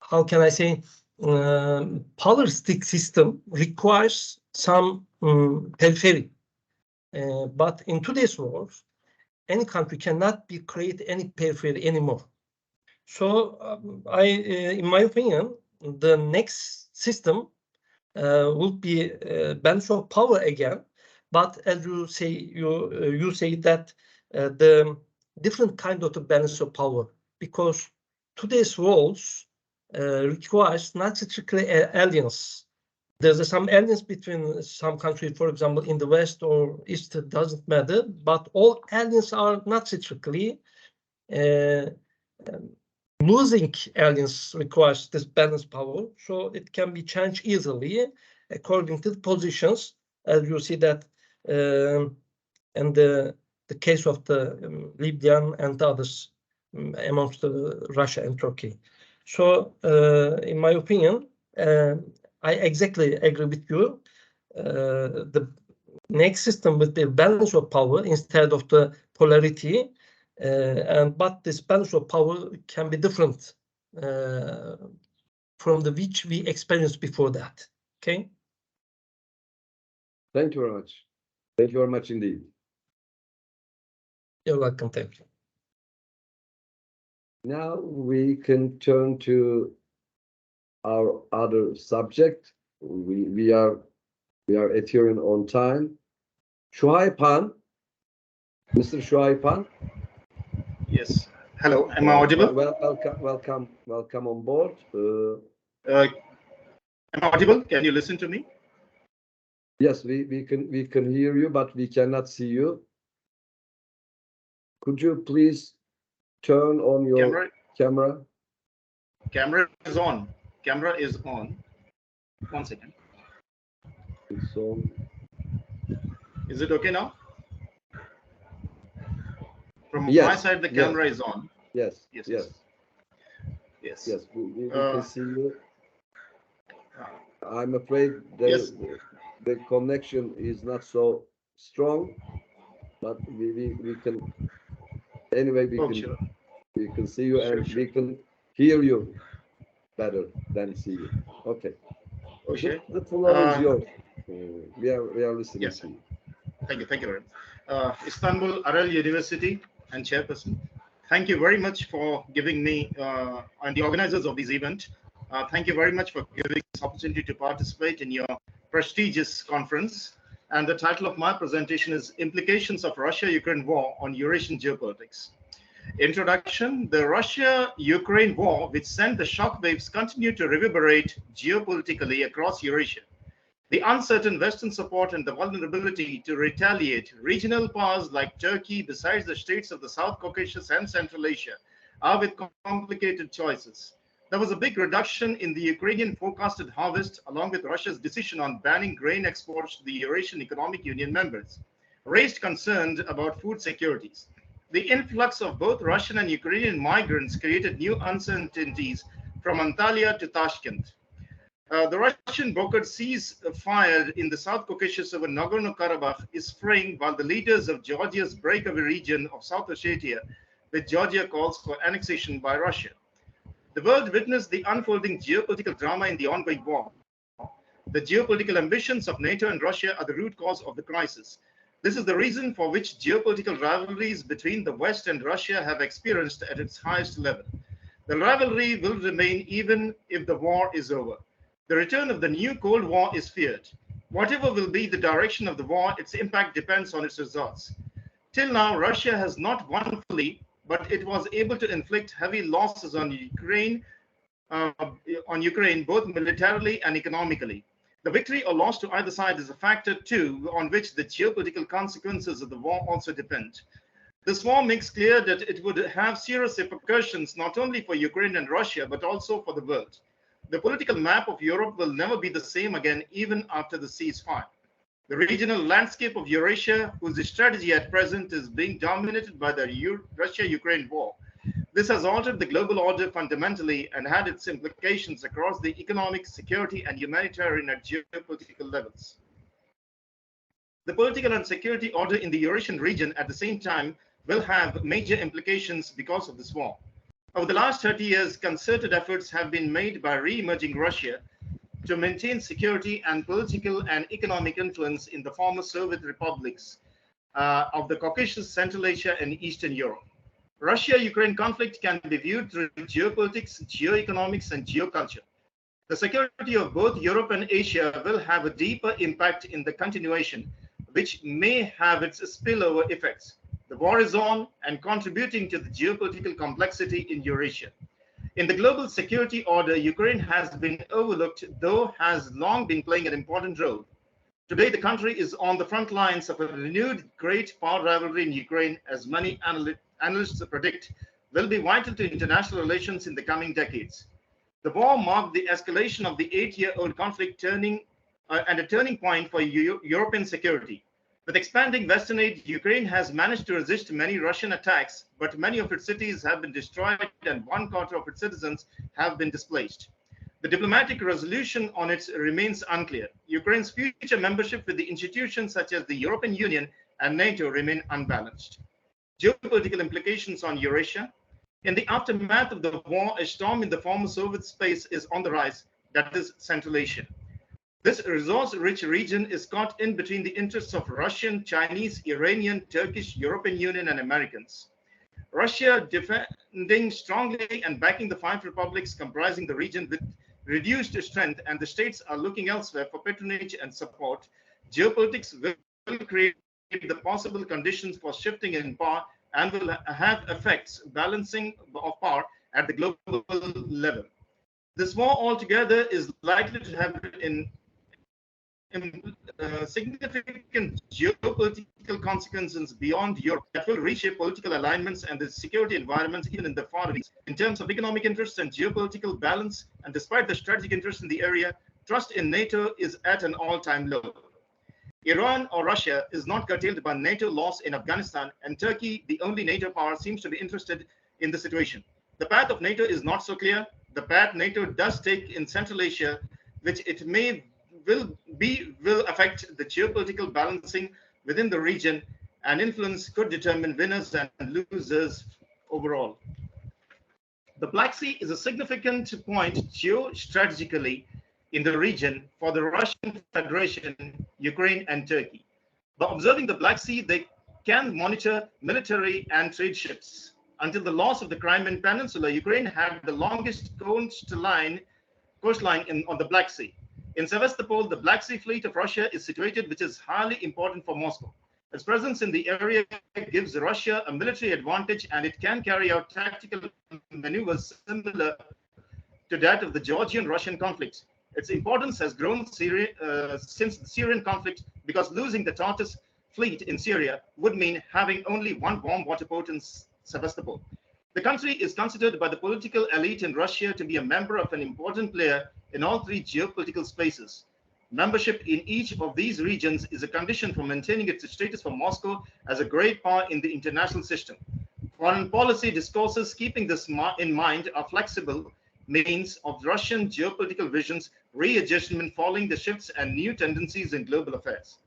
how can I say, polar stick system requires some periphery. But in today's world, any country cannot create any periphery anymore. So in my opinion, the next system will be balance of power again. But as you say, you say that the different kind of the balance of power, because today's roles requires not strictly alliance. There's some alliance between some countries, for example, in the West or East, it doesn't matter, but all alliances are not strictly losing alliance requires this balance power, so it can be changed easily according to the positions, as you see that in the case of the Libyan and others amongst Russia and Turkey. So in my opinion, I exactly agree with you. The next system with the balance of power instead of the polarity, but this balance of power can be different from the which we experienced before that. Okay. Thank you very much. Thank you very much indeed. You're welcome. Thank you. Now we can turn to our other subject. We are adhering on time. Shuaipan, Mr. Shuaipan. Yes. Hello. Am I audible? Welcome on board. Am I audible? Can you listen to me? Yes, we can hear you, but we cannot see you. Could you please turn on your camera? Camera is on. Camera is on. 1 second. It's on. Is it okay now? From Yes, my side, the camera is on. Yes. Yes. Yes. Yes. Yes. We can see you. I'm afraid the connection is not so strong, but we can anyway we can see you and we can hear you better than see you. Okay. Okay. The floor is yours. We are listening Yes. to you. Thank you very much. Istanbul Arel University and Chairperson, thank you very much for giving me and the organizers of this event. Thank you very much for giving this opportunity to participate in your prestigious conference. And the title of my presentation is Implications of Russia-Ukraine War on Eurasian Geopolitics. Introduction: the Russia-Ukraine war, which sent the shockwaves, continue to reverberate geopolitically across Eurasia. The uncertain Western support and the vulnerability to retaliate, regional powers like Turkey, besides the states of the South Caucasus and Central Asia, are with complicated choices. There was a big reduction in the Ukrainian forecasted harvest, along with Russia's decision on banning grain exports to the Eurasian Economic Union members, raised concerns about food securities. The influx of both Russian and Ukrainian migrants created new uncertainties from Antalya to Tashkent. The Russian brokered ceasefire in the South Caucasus over Nagorno-Karabakh is fraying, while the leaders of Georgia's breakaway region of South Ossetia, with Georgia calls for annexation by Russia. The world witnessed the unfolding geopolitical drama in the ongoing war. The geopolitical ambitions of NATO and Russia are the root cause of the crisis. This is the reason for which geopolitical rivalries between the West and Russia have experienced at its highest level. The rivalry will remain even if the war is over. The return of the new Cold War is feared. Whatever will be the direction of the war, its impact depends on its results. Till now, Russia has not won fully, but it was able to inflict heavy losses on Ukraine, both militarily and economically. The victory or loss to either side is a factor, too, on which the geopolitical consequences of the war also depend. This war makes clear that it would have serious repercussions not only for Ukraine and Russia, but also for the world. The political map of Europe will never be the same again, even after the ceasefire. The regional landscape of Eurasia, whose strategy at present is being dominated by the Russia-Ukraine war. This has altered the global order fundamentally and had its implications across the economic, security, and humanitarian and geopolitical levels. The political and security order in the Eurasian region at the same time will have major implications because of this war. Over the last 30 years, concerted efforts have been made by re-emerging Russia to maintain security and political and economic influence in the former Soviet republics of the Caucasus, Central Asia, and Eastern Europe. Russia-Ukraine conflict can be viewed through geopolitics, geoeconomics, and geoculture. The security of both Europe and Asia will have a deeper impact in the continuation, which may have its spillover effects. The war is on and contributing to the geopolitical complexity in Eurasia. In the global security order, Ukraine has been overlooked, though has long been playing an important role. Today, the country is on the front lines of a renewed great power rivalry in Ukraine, as many analysts predict, will be vital to international relations in the coming decades. The war marked the escalation of the 8-year-old conflict and a turning point for European security. With expanding Western aid, Ukraine has managed to resist many Russian attacks, but many of its cities have been destroyed and 1/4 of its citizens have been displaced. The diplomatic resolution on it remains unclear. Ukraine's future membership with the institutions such as the European Union and NATO remain unbalanced. Geopolitical implications on Eurasia. In the aftermath of the war, a storm in the former Soviet space is on the rise, that is Central Asia. This resource-rich region is caught in between the interests of Russian, Chinese, Iranian, Turkish, European Union, and Americans. Russia defending strongly and backing the five republics comprising the region with reduced strength, and the states are looking elsewhere for patronage and support. Geopolitics will create the possible conditions for shifting in power and will have effects balancing of power at the global level. This war altogether is likely to have significant geopolitical consequences beyond Europe that will reshape political alignments and the security environment even in the Far East. In terms of economic interests and geopolitical balance, and despite the strategic interest in the area, trust in NATO is at an all-time low. Iran or Russia is not curtailed by NATO loss in Afghanistan, and Turkey, the only NATO power, seems to be interested in the situation. The path of NATO is not so clear. The path NATO does take in Central Asia, which it will affect the geopolitical balancing within the region, and influence could determine winners and losers overall. The Black Sea is a significant point geostrategically in the region for the Russian Federation, Ukraine, and Turkey. By observing the Black Sea, they can monitor military and trade ships. Until the loss of the Crimean Peninsula, Ukraine had the longest coastline on the Black Sea. In Sevastopol, the Black Sea Fleet of Russia is situated, which is highly important for Moscow. Its presence in the area gives Russia a military advantage, and it can carry out tactical maneuvers similar to that of the Georgian-Russian conflict. Its importance has grown since the Syrian conflict, because losing the Tartus fleet in Syria would mean having only one warm water port in Sevastopol. The country is considered by the political elite in Russia to be a member of an important player in all three geopolitical spaces. Membership in each of these regions is a condition for maintaining its status for Moscow as a great power in the international system. Foreign policy discourses keeping this in mind are flexible means of Russian geopolitical vision's readjustment following the shifts and new tendencies in global affairs.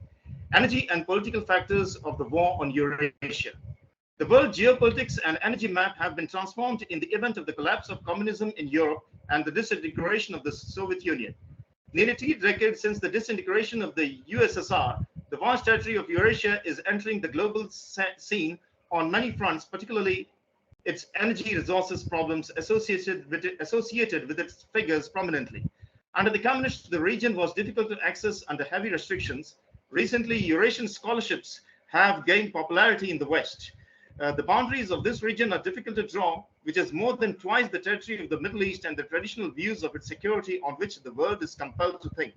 Energy and political factors of the war on Eurasia. The world geopolitics and energy map have been transformed in the event of the collapse of communism in Europe and the disintegration of the Soviet Union. Nearly 3 decades since the disintegration of the USSR, the vast territory of Eurasia is entering the global scene on many fronts, particularly its energy resources problems associated with its figures prominently. Under the communists, the region was difficult to access under heavy restrictions. Recently, Eurasian scholarships have gained popularity in the West. The boundaries of this region are difficult to draw, which is more than twice the territory of the Middle East and the traditional views of its security on which the world is compelled to think.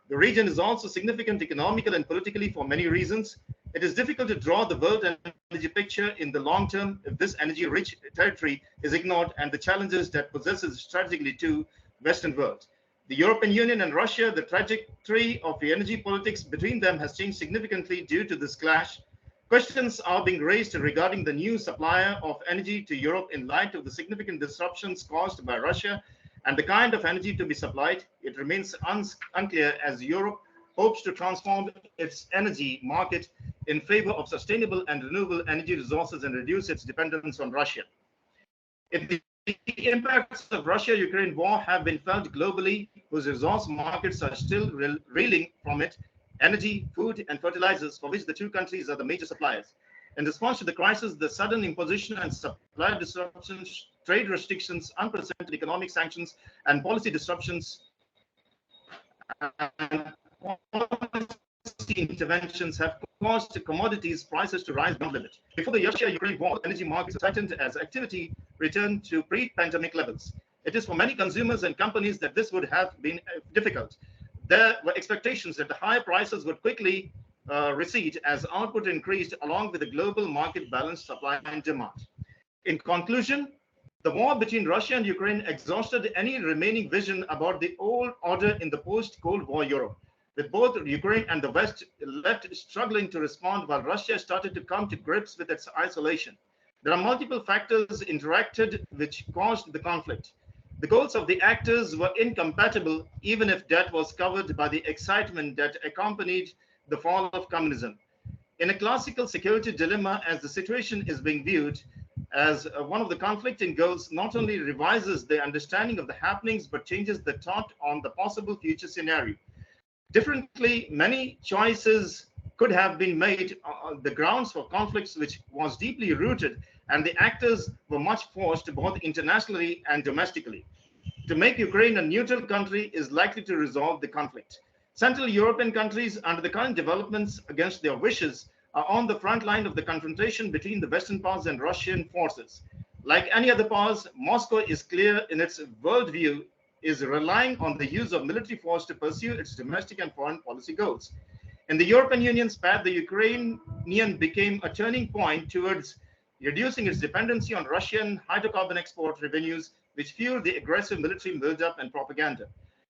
The region is also significant economically and politically for many reasons. It is difficult to draw the world energy picture in the long term if this energy-rich territory is ignored and the challenges that possesses strategically to Western world. The European Union and Russia, the trajectory of the energy politics between them has changed significantly due to this clash. Questions are being raised regarding the new supplier of energy to Europe in light of the significant disruptions caused by Russia and the kind of energy to be supplied. It remains unclear as Europe hopes to transform its energy market in favor of sustainable and renewable energy resources and reduce its dependence on Russia. If the impacts of Russia-Ukraine war have been felt globally, whose resource markets are still reeling from it, energy, food, and fertilizers, for which the two countries are the major suppliers. In response to the crisis, the sudden imposition and supply disruptions, trade restrictions, unprecedented economic sanctions, and policy disruptions and policy interventions have caused commodities prices to rise beyond limit. Before the Russia-Ukraine war, energy markets tightened as activity returned to pre-pandemic levels. It is for many consumers and companies that this would have been difficult. There were expectations that the higher prices would quickly recede as output increased along with the global market balance supply and demand. In conclusion, the war between Russia and Ukraine exhausted any remaining vision about the old order in the post-Cold War Europe, with both Ukraine and the West left struggling to respond while Russia started to come to grips with its isolation. There are multiple factors interacted which caused the conflict. The goals of the actors were incompatible, even if that was covered by the excitement that accompanied the fall of communism. In a classical security dilemma, as the situation is being viewed as one of the conflicting goals, not only revises the understanding of the happenings, but changes the thought on the possible future scenario. Differently, many choices could have been made on the grounds for conflicts which was deeply rooted, and the actors were much forced both internationally and domestically. To make Ukraine a neutral country is likely to resolve the conflict. Central European countries, under the current developments against their wishes, are on the front line of the confrontation between the Western powers and Russian forces. Like any other powers, Moscow is clear in its worldview, is relying on the use of military force to pursue its domestic and foreign policy goals. In the European Union's path, the Ukrainian became a turning point towards reducing its dependency on Russian hydrocarbon export revenues, which fueled the aggressive military buildup and propaganda.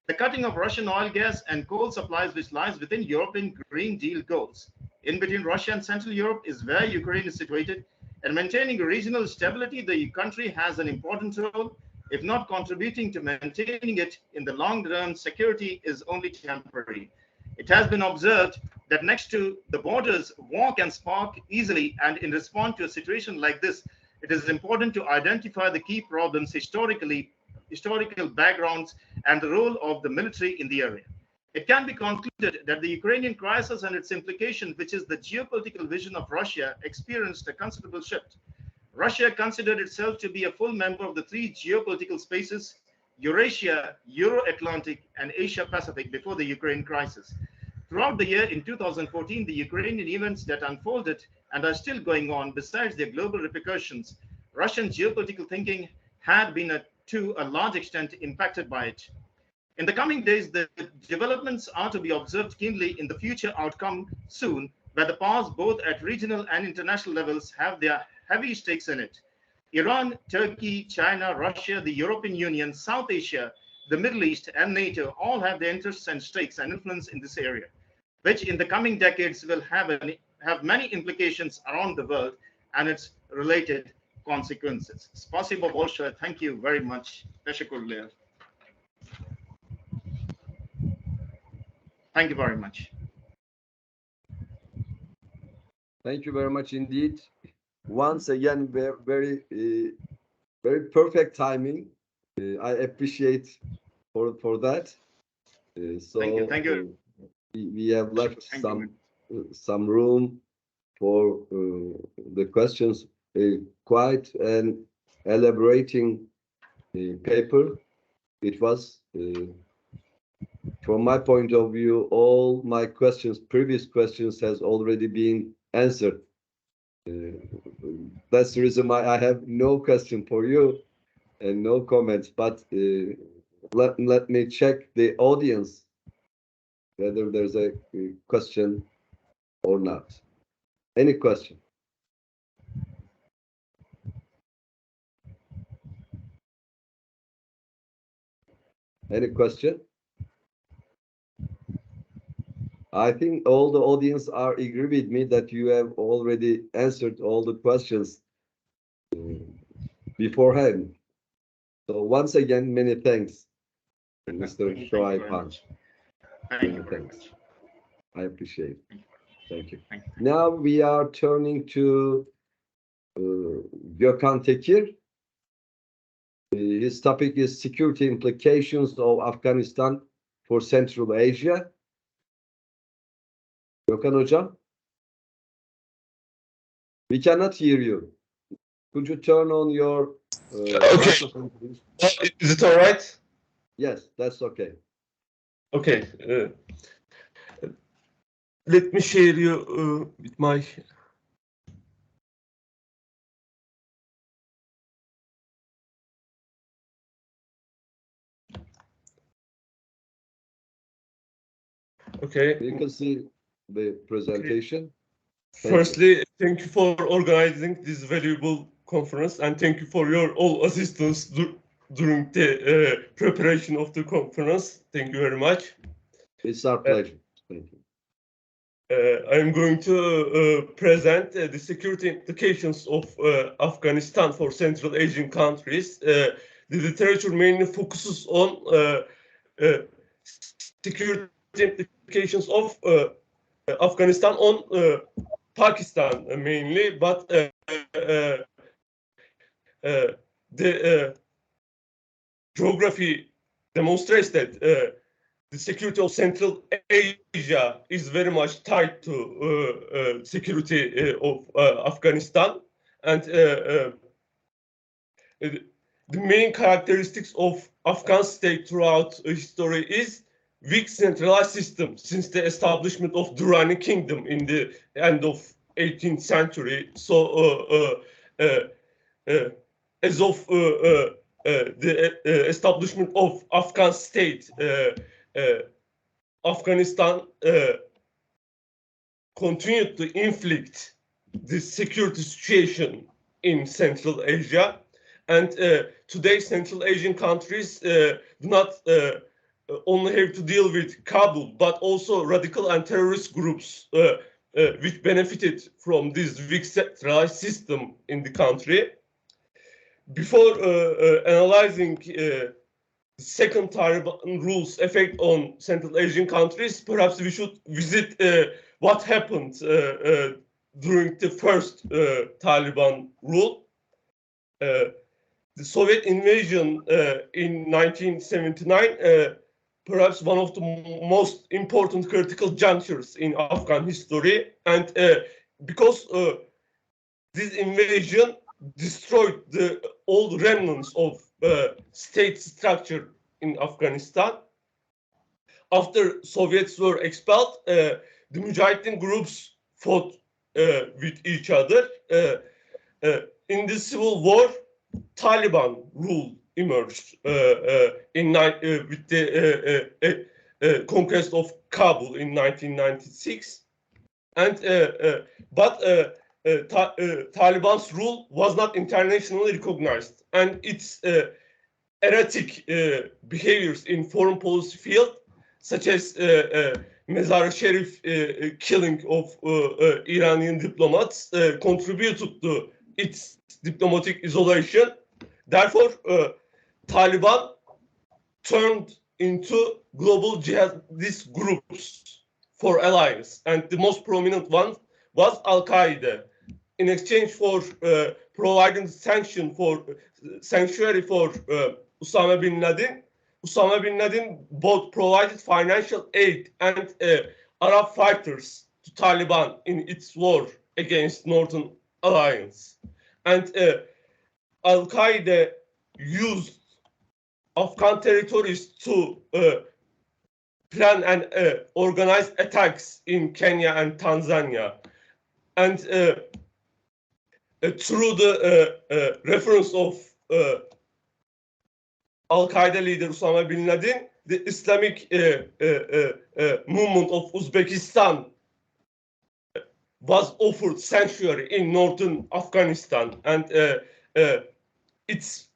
The cutting of Russian oil, gas, and coal supplies, which lies within European Green Deal goals. In between Russia and Central Europe is where Ukraine is situated, and maintaining regional stability, the country has an important role. If not contributing to maintaining it in the long run, security is only temporary. It has been observed that next to the borders, war can spark easily, and in response to a situation like this, it is important to identify the key problems, historical backgrounds, and the role of the military in the area. It can be concluded that the Ukrainian crisis and its implications, which is the geopolitical vision of Russia, experienced a considerable shift. Russia considered itself to be a full member of the three geopolitical spaces, Eurasia, Euro-Atlantic, and Asia-Pacific, before the Ukraine crisis. Throughout the year in 2014, the Ukrainian events that unfolded and are still going on, besides their global repercussions, Russian geopolitical thinking had been to a large extent impacted by it. In the coming days, the developments are to be observed keenly in the future outcome soon, where the powers both at regional and international levels have their heavy stakes in it. Iran, Turkey, China, Russia, the European Union, South Asia, the Middle East, and NATO all have their interests and stakes and influence in this area, which in the coming decades will have many implications around the world and its related consequences. Spasibo Bolshoi, thank you very much. Teşekkürler. Thank you very much. Thank you very much indeed. Once again, very perfect timing. I appreciate for that. So Thank you. We have left some room for the questions. Quite an elaborating paper. It was, from my point of view, all my previous questions has already been answered. That's the reason why I have no question for you and no comments, but let me check the audience whether there's a question or not. Any question? Any question? I think all the audience are agree with me that you have already answered all the questions beforehand. So once again, many thanks, Mr. Shoaipan. Many thanks. I appreciate it. Thank you. Now we are turning to Gökhan Tekir. His topic is security implications of Afghanistan for Central Asia. Gökhan Hocam, we cannot hear you. Could you turn on your microphone, please? Is it all right? Yes, that's okay. Okay. Let me share you with my. Okay. You can see the presentation. Firstly, thank you for organizing this valuable conference, and thank you for your all assistance during the preparation of the conference. Thank you very much. It's our pleasure. Thank you. I am going to present the security implications of Afghanistan for Central Asian countries. the literature mainly focuses on security implications of Afghanistan on Pakistan mainly, but the geography demonstrates that the security of Central Asia is very much tied to security of Afghanistan, and the main characteristics of Afghan state throughout history is weak centralized system since the establishment of Durrani Kingdom in the end of 18th century. So as of the establishment of Afghan state, Afghanistan continued to inflict the security situation in Central Asia. And today, Central Asian countries do not only have to deal with Kabul, but also radical and terrorist groups which benefited from this weak centralized system in the country. Before analyzing the second Taliban rule's effect on Central Asian countries, perhaps we should visit what happened during the first Taliban rule. The Soviet invasion in 1979, perhaps one of the most important critical junctures in Afghan history. And because this invasion destroyed the old remnants of state structure in Afghanistan. After Soviets were expelled, the Mujahideen groups fought with each other. In the civil war, Taliban rule emerged with the conquest of Kabul in 1996, and Taliban's rule was not internationally recognized, and its erratic behaviors in foreign policy field, such as Mazar-e-Sharif killing of Iranian diplomats, contributed to its diplomatic isolation. Therefore, Taliban turned into global jihadist groups for alliance, and the most prominent one was Al-Qaeda. In exchange for providing sanctuary for Osama bin Laden, Osama bin Laden both provided financial aid and Arab fighters to Taliban in its war against Northern Alliance. And Al-Qaeda used Afghan territories to plan and organize attacks in Kenya and Tanzania. And through the reference of Al-Qaeda leader Osama bin Laden, the Islamic movement of Uzbekistan was offered sanctuary in northern Afghanistan, and its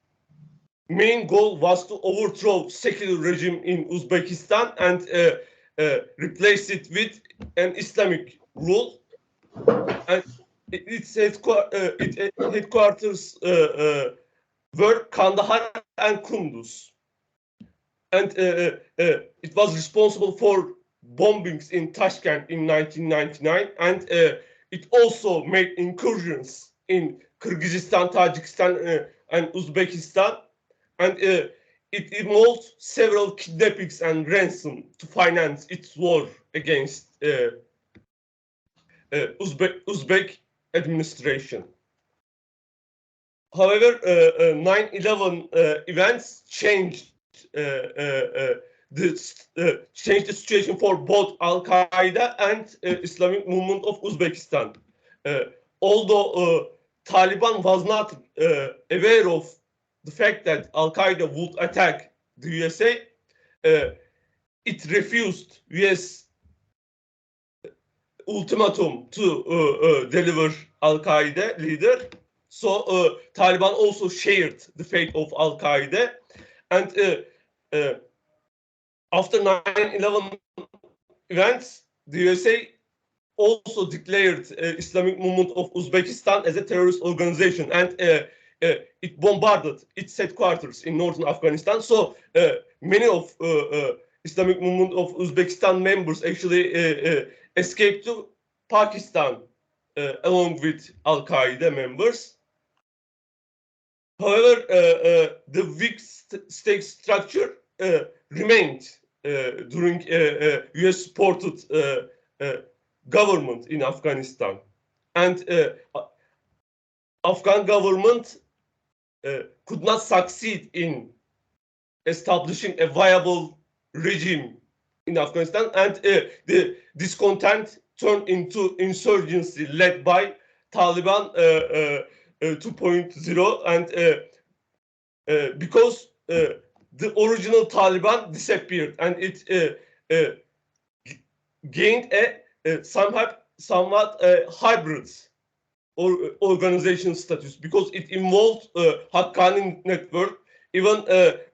main goal was to overthrow secular regime in Uzbekistan and replace it with an Islamic rule. And its headquarters were Kandahar and Kunduz, and it was responsible for bombings in Tashkent in 1999, and it also made incursions in Kyrgyzstan, Tajikistan, and Uzbekistan, and it involved several kidnappings and ransom to finance its war against Uzbek administration. However, 9/11 events changed the situation for both Al-Qaeda and Islamic movement of Uzbekistan. Although Taliban was not aware of the fact that Al-Qaeda would attack the USA, it refused US ultimatum to deliver Al-Qaeda leader. So Taliban also shared the fate of Al-Qaeda, and after 9/11 events, the USA also declared Islamic movement of Uzbekistan as a terrorist organization, and it bombarded its headquarters in northern Afghanistan. So many of Islamic movement of Uzbekistan members actually escaped to Pakistan along with Al-Qaeda members. However, the weak state structure remained during US-supported government in Afghanistan. And Afghan government could not succeed in establishing a viable regime in Afghanistan, and the discontent turned into insurgency led by Taliban 2.0, and because the original Taliban disappeared and it gained a somewhat hybrid organization status, because it involved Haqqani network. Even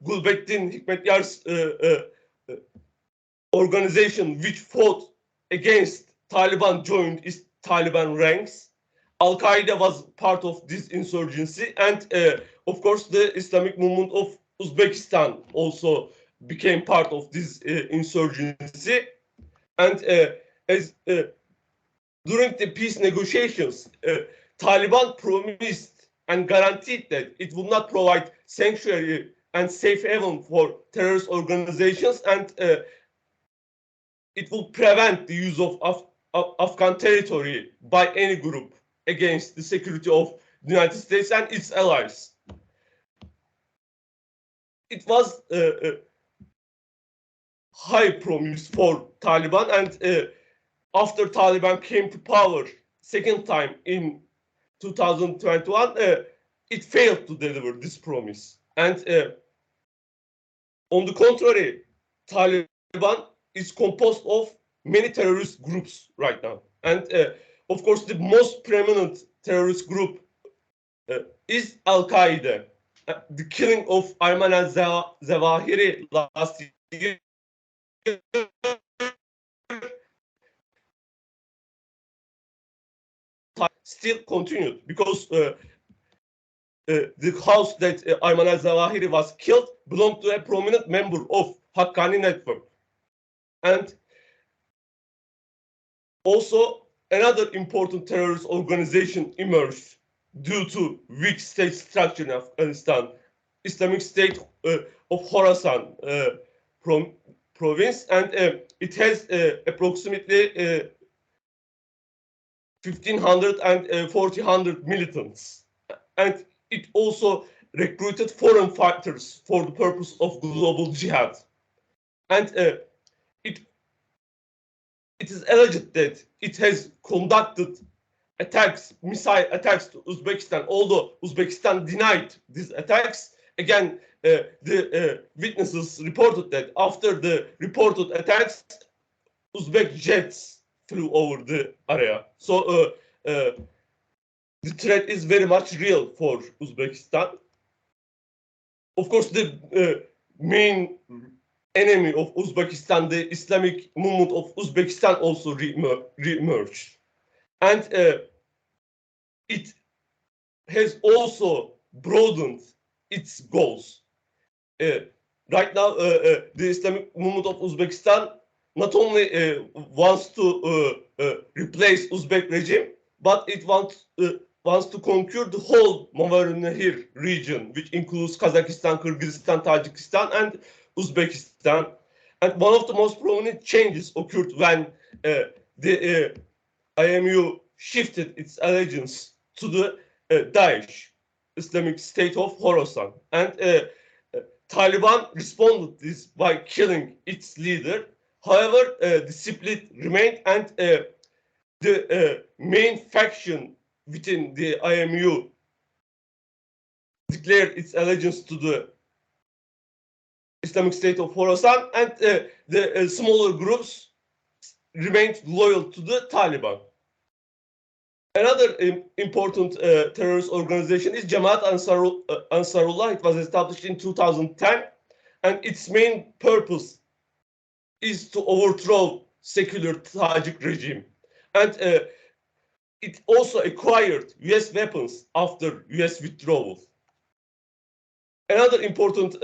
Gulbuddin Hikmetyar's organization, which fought against Taliban, joined its Taliban ranks. Al-Qaeda was part of this insurgency, and of course the Islamic movement of Uzbekistan also became part of this insurgency. And as during the peace negotiations, Taliban promised and guaranteed that it would not provide sanctuary and safe haven for terrorist organizations, and it will prevent the use of Afghan territory by any group against the security of the United States and its allies. It was high promise for Taliban, and after Taliban came to power second time in 2021, it failed to deliver this promise. And on the contrary, Taliban is composed of many terrorist groups right now. And of course, the most prominent terrorist group is Al-Qaeda. The killing of Ayman al-Zawahiri last year still continued, because the house that Ayman al-Zawahiri was killed belonged to a prominent member of Haqqani network. And also another important terrorist organization emerged due to weak state structure in Afghanistan, Islamic State of Khorasan province, and it has approximately 1,500 and 1,400 militants, and it also recruited foreign fighters for the purpose of global jihad. And it is alleged that it has conducted attacks, missile attacks to Uzbekistan, although Uzbekistan denied these attacks. Again, the witnesses reported that after the reported attacks, Uzbek jets flew over the area. So the threat is very much real for Uzbekistan. Of course, the main enemy of Uzbekistan, the Islamic movement of Uzbekistan, also re-emerged. And it has also broadened its goals. Right now, the Islamic movement of Uzbekistan not only wants to replace Uzbek regime, but it wants to conquer the whole Mavar-Nahir region, which includes Kazakhstan, Kyrgyzstan, Tajikistan, and Uzbekistan. And one of the most prominent changes occurred when the IMU shifted its allegiance to the Daesh, Islamic State of Khorasan. And Taliban responded this by killing its leader. However, the split remained, and the main faction within the IMU declared its allegiance to the Islamic State of Khorasan, and the smaller groups remained loyal to the Taliban. Another important terrorist organization is Jamaat Ansarullah. It was established in 2010, and its main purpose is to overthrow secular Tajik regime. And it also acquired US weapons after US withdrawal. Another important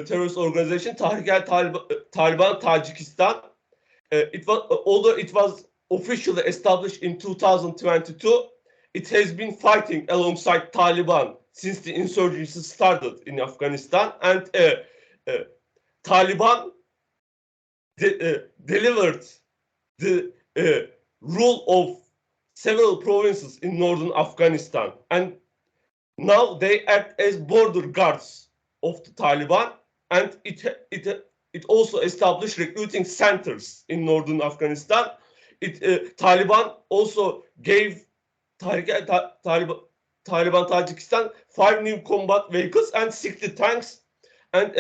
terrorist organization, Taliban Tajikistan. Although it was officially established in 2022, it has been fighting alongside Taliban since the insurgency started in Afghanistan, and Taliban delivered the rule of several provinces in northern Afghanistan, and now they act as border guards of the Taliban, and it also established recruiting centers in northern Afghanistan. Taliban also gave Taliban Tajikistan 5 new combat vehicles and 60 tanks, and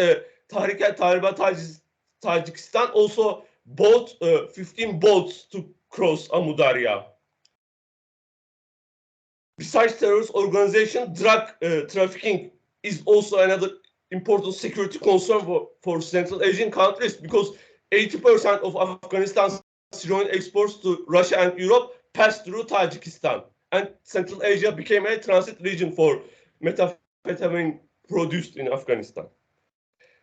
Taliban Tajikistan also bought 15 boats to cross Amu Darya. Besides terrorist organization, drug trafficking is also another important security concern for Central Asian countries, because 80% of Afghanistan's heroin exports to Russia and Europe pass through Tajikistan, and Central Asia became a transit region for methamphetamine produced in Afghanistan.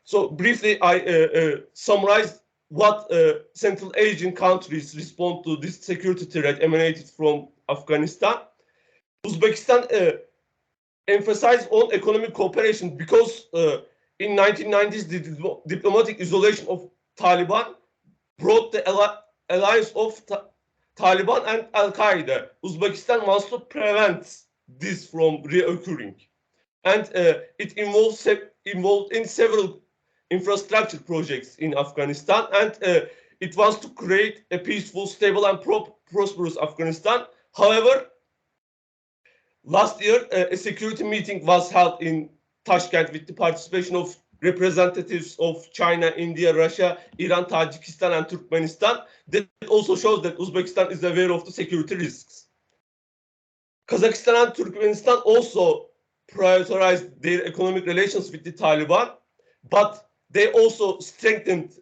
So briefly, I summarized what Central Asian countries respond to this security threat emanated from Afghanistan. Uzbekistan emphasized on economic cooperation because in 1990s the diplomatic isolation of Taliban brought the alliance of Taliban and Al-Qaeda. Uzbekistan wants to prevent this from reoccurring, and it involved in several infrastructure projects in Afghanistan, and it wants to create a peaceful, stable, and prosperous Afghanistan. However, last year, a security meeting was held in Tashkent with the participation of representatives of China, India, Russia, Iran, Tajikistan, and Turkmenistan. That also shows that Uzbekistan is aware of the security risks. Kazakhstan and Turkmenistan also prioritized their economic relations with the Taliban, but they also strengthened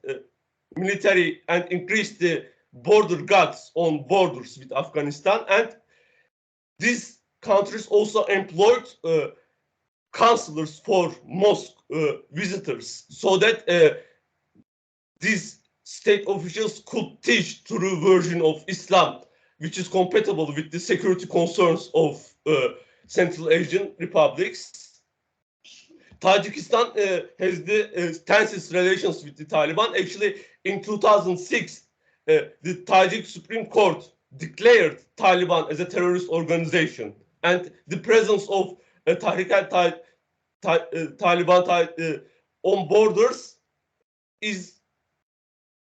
military and increased the border guards on borders with Afghanistan, and these countries also employed counselors for mosque visitors, so that these state officials could teach true version of Islam, which is compatible with the security concerns of Central Asian republics. Tajikistan has the tensest relations with the Taliban. Actually, in 2006, the Tajik Supreme Court declared Taliban as a terrorist organization, and the presence of Taliban on borders is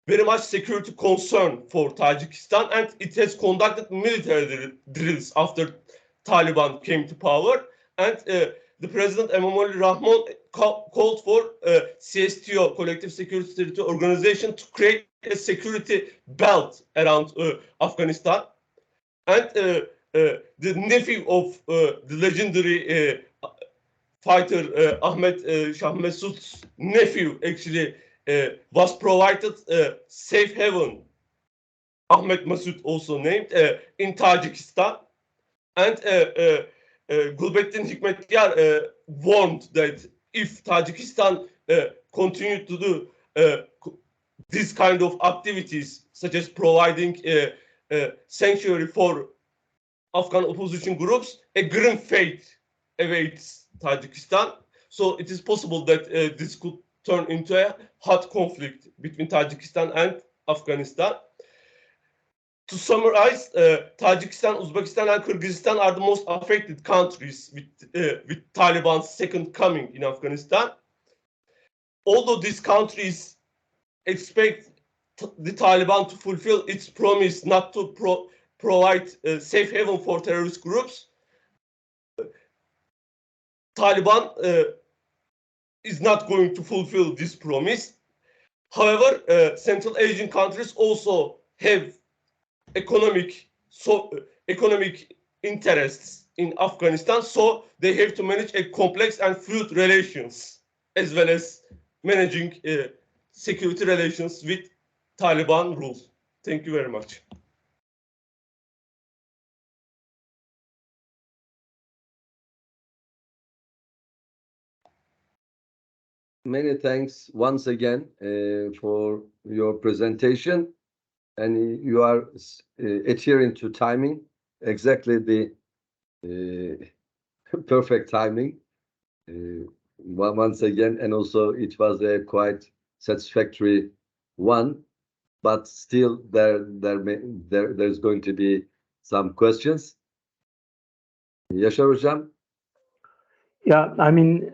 very much security concern for Tajikistan, and it has conducted military drills after Taliban came to power, and the president Emomali Rahmon called for CSTO, Collective Security Territory Organization, to create a security belt around Afghanistan, and the nephew of the legendary fighter Ahmed Shah Massoud's nephew actually was provided safe haven, Ahmed Massoud also named, in Tajikistan, and Gulbuddin Hikmatyar warned that if Tajikistan continued to do this kind of activities, such as providing sanctuary for Afghan opposition groups, a grim fate awaits Tajikistan. So it is possible that this could turn into a hot conflict between Tajikistan and Afghanistan. To summarize, Tajikistan, Uzbekistan, and Kyrgyzstan are the most affected countries with Taliban's second coming in Afghanistan. Although these countries expect the Taliban to fulfill its promise not to provide safe haven for terrorist groups, Taliban is not going to fulfill this promise. However, Central Asian countries also have economic interests in Afghanistan, so they have to manage a complex and fluid relations, as well as managing security relations with Taliban rule. Thank you very much. many thanks once again for your presentation, and you are adhering to timing, exactly the perfect timing. Once again, and also it was a quite satisfactory one, but still there's going to be some questions. Yaşar Hocam. Yeah, I mean,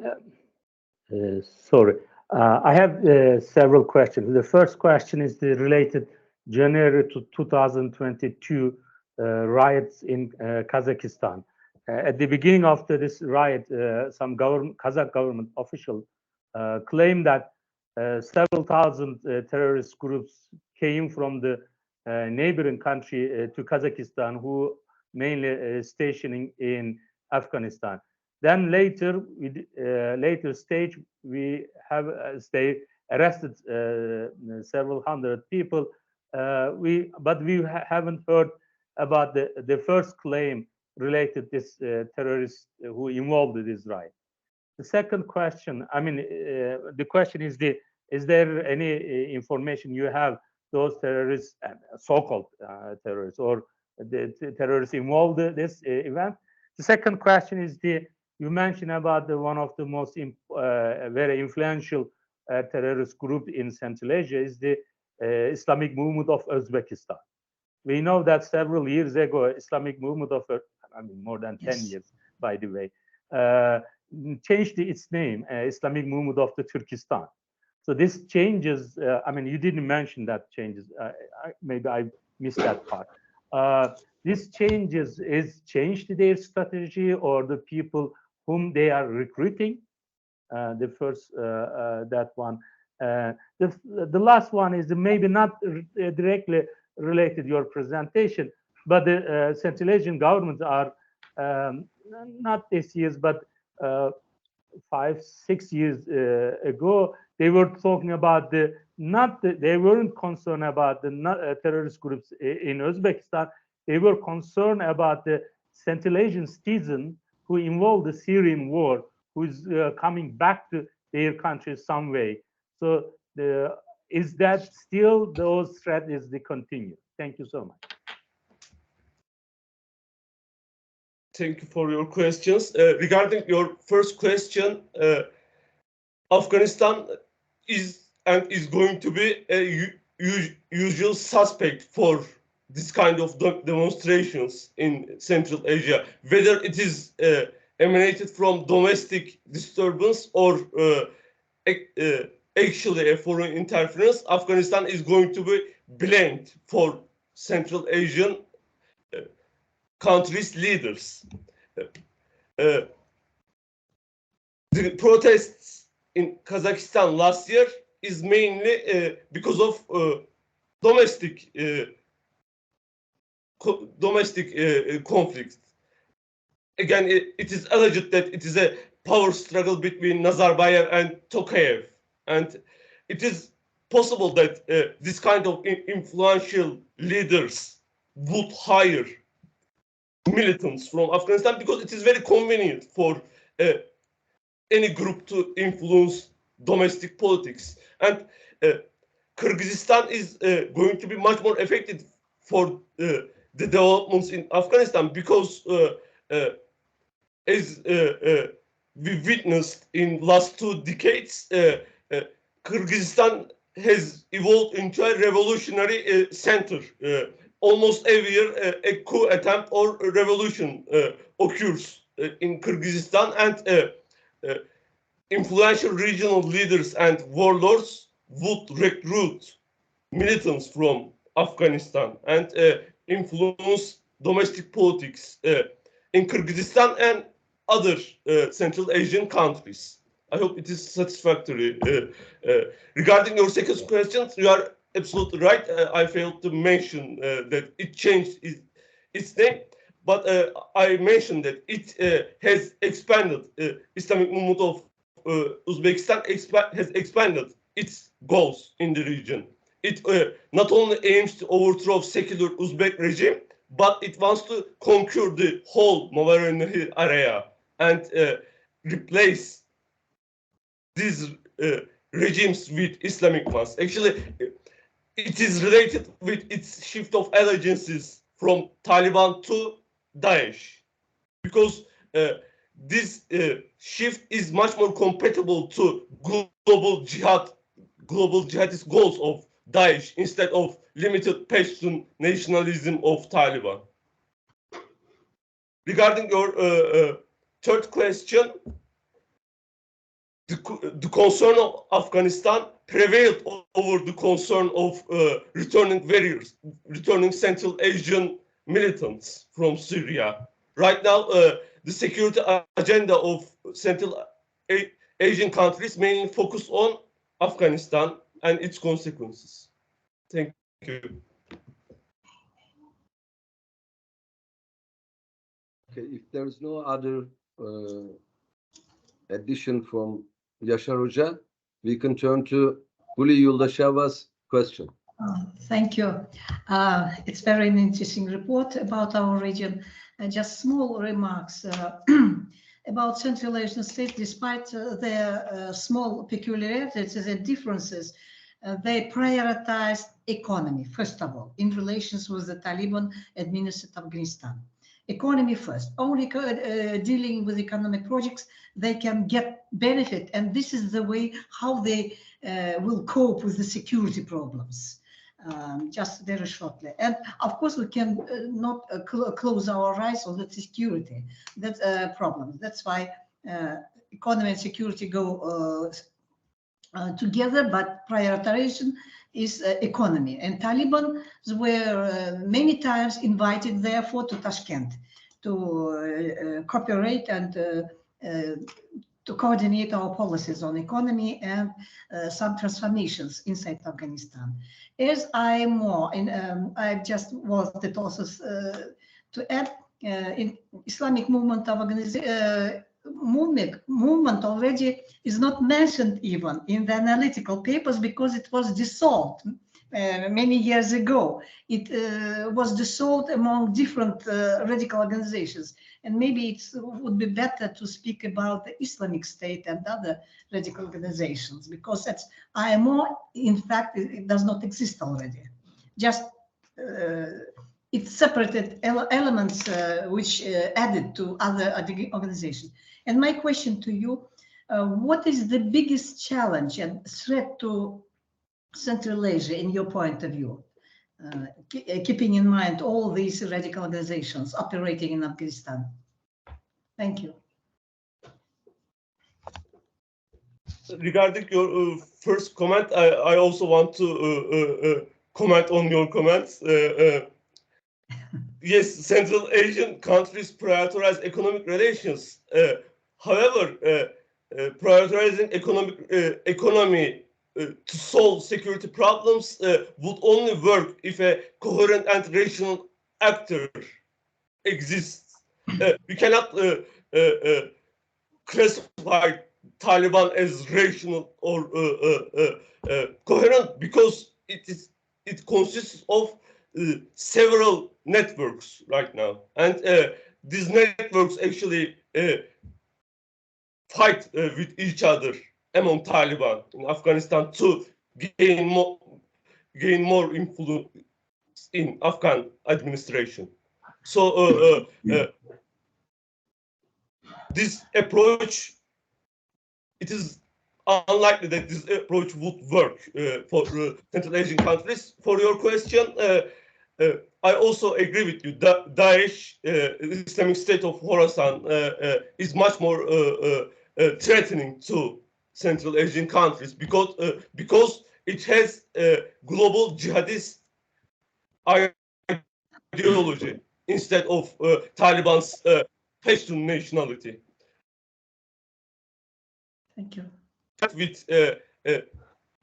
sorry. I have several questions. The first question is related January to 2022 riots in Kazakhstan. At the beginning of this riot, some Kazakh government official claimed that several thousand terrorist groups came from the neighboring country to Kazakhstan, who mainly stationing in Afghanistan. Then later stage, we have they arrested several hundred people. But we haven't heard about the first claim related this terrorists who involved in this riot. The second question, I mean, the question is is there any information you have those terrorists, so-called terrorists, or the terrorists involved in this event? The second question is you mentioned about one of the most very influential terrorist group in Central Asia is the Islamic Movement of Uzbekistan. We know that several years ago, Islamic Movement of, I mean, more than 10 years, by the way, changed its name, Islamic Movement of the Turkestan. So this changes, I mean, you didn't mention that changes. Maybe I missed that part. This changes changed their strategy or the people whom they are recruiting. The first, that one. The last one is maybe not directly related to your presentation, but the Central Asian governments are not this years, but 5-6 years ago, they were talking about they weren't concerned about the terrorist groups in Uzbekistan. They were concerned about the Central Asian citizen who involved the Syrian war, who is coming back to their country some way. So is that still those strategies they continue? Thank you so much. Thank you for your questions. Regarding your first question, Afghanistan is going to be a usual suspect for this kind of demonstrations in Central Asia, whether it is emanated from domestic disturbance or actually a foreign interference. Afghanistan is going to be blamed for Central Asian countries' leaders. The protests in Kazakhstan last year is mainly because of domestic conflicts. Again, it is alleged that it is a power struggle between Nazarbayev and Tokayev, and it is possible that this kind of influential leaders would hire militants from Afghanistan because it is very convenient for any group to influence domestic politics. And Kyrgyzstan is going to be much more affected for the developments in Afghanistan because as we witnessed in last 2 decades, Kyrgyzstan has evolved into a revolutionary center. Almost every year, a coup attempt or a revolution occurs in Kyrgyzstan, and influential regional leaders and warlords would recruit militants from Afghanistan and influence domestic politics in Kyrgyzstan and other Central Asian countries. I hope it is satisfactory. Regarding your second question, you are absolutely right. I failed to mention that it changed its name, but I mentioned that it has expanded. Islamic Movement of Uzbekistan has expanded its goals in the region. It not only aims to overthrow secular Uzbek regime, but it wants to conquer the whole Movaranahir area and replace these regimes with Islamic ones. Actually, it is related with its shift of allegiances from Taliban to Daesh, because this shift is much more compatible to global jihadist goals of Daesh instead of limited Pashtun nationalism of Taliban. Regarding your third question, the concern of Afghanistan prevailed over the concern of returning warriors, returning Central Asian militants from Syria. Right now, the security agenda of Central Asian countries mainly focus on Afghanistan and its consequences. Thank you. Okay, if there's no other addition from Yaşar Hoca, we can turn to Guli Yuldasheva's question. Thank you. It's very interesting report about our region. Just small remarks about Central Asian states. Despite their small peculiarities and differences, they prioritized economy, first of all, in relations with the Taliban-administered Afghanistan. Economy first. Only dealing with economic projects, they can get benefit. And this is the way how they will cope with the security problems. Just very shortly. And of course, we can not close our eyes on the security. That's a problem. That's why economy and security go together, but prioritization is economy. And Taliban were many times invited, therefore, to Tashkent to cooperate and to coordinate our policies on economy and some transformations inside Afghanistan. As I more, I just wanted also to add, in Islamic movement of movement already is not mentioned even in the analytical papers because it was dissolved many years ago. It was dissolved among different radical organizations. And maybe it would be better to speak about the Islamic State and other radical organizations, because that's IMO, in fact, it does not exist already. Just it's separated elements which added to other organizations. And my question to you, what is the biggest challenge and threat to Central Asia in your point of view, keeping in mind all these radical organizations operating in Afghanistan? Thank you. Regarding your first comment, I also want to comment on your comments. Yes, Central Asian countries prioritize economic relations. However, prioritizing economy to solve security problems would only work if a coherent and rational actor exists. We cannot classify Taliban as rational or coherent because it consists of several networks right now, and these networks actually fight with each other among Taliban in Afghanistan to gain more influence in Afghan administration. So this approach, it is unlikely that this approach would work for Central Asian countries. For your question, I also agree with you. Daesh, Islamic State of Khorasan, is much more threatening to Central Asian countries because it has global jihadist ideology instead of Taliban's Pashtun nationality. Thank you. With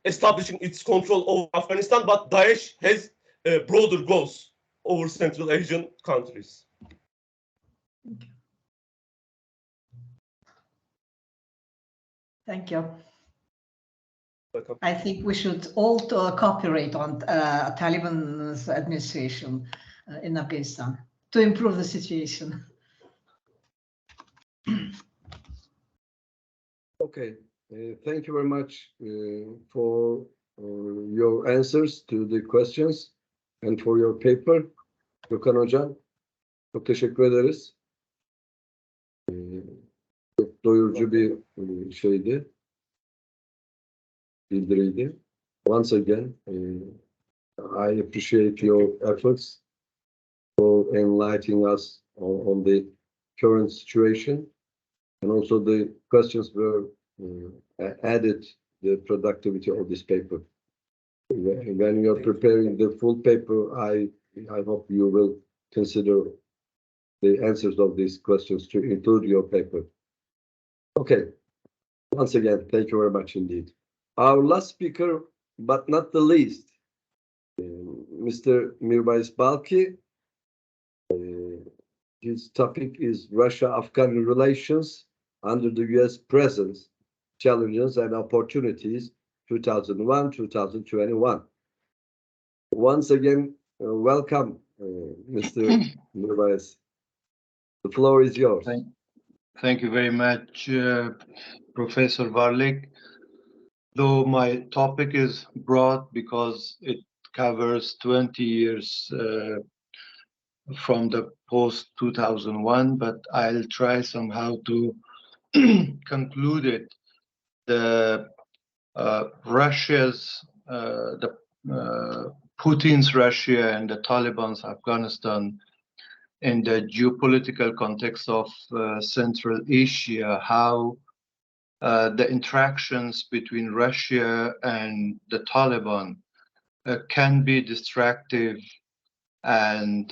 establishing its control over Afghanistan, but Daesh has broader goals over Central Asian countries. Thank you. Thank you. Welcome. I think we should all cooperate on Taliban's administration in Afghanistan to improve the situation. Okay, Thank you very much for your answers to the questions and for your paper. Gökhan Hocam, çok teşekkür ederiz. Çok doyurucu bir şeydi, bildiriydi. Once again, I appreciate your efforts for enlightening us on the current situation, and also the questions were added the productivity of this paper. When you're preparing the full paper, I hope you will consider the answers of these questions to include your paper. Okay. Once again, thank you very much indeed. Our last speaker, but not the least, Mr. Mirbais Balki. His topic is Russia-Afghan relations under the U.S. presence, challenges and opportunities, 2001-2021. Once again, welcome, Mr. Mirbais. The floor is yours. Thank you very much, Professor Varlik. Though my topic is broad because it covers 20 years from the post-2001, but I'll try somehow to conclude it. Putin's Russia and the Taliban's Afghanistan in the geopolitical context of Central Asia, how the interactions between Russia and the Taliban can be destructive, and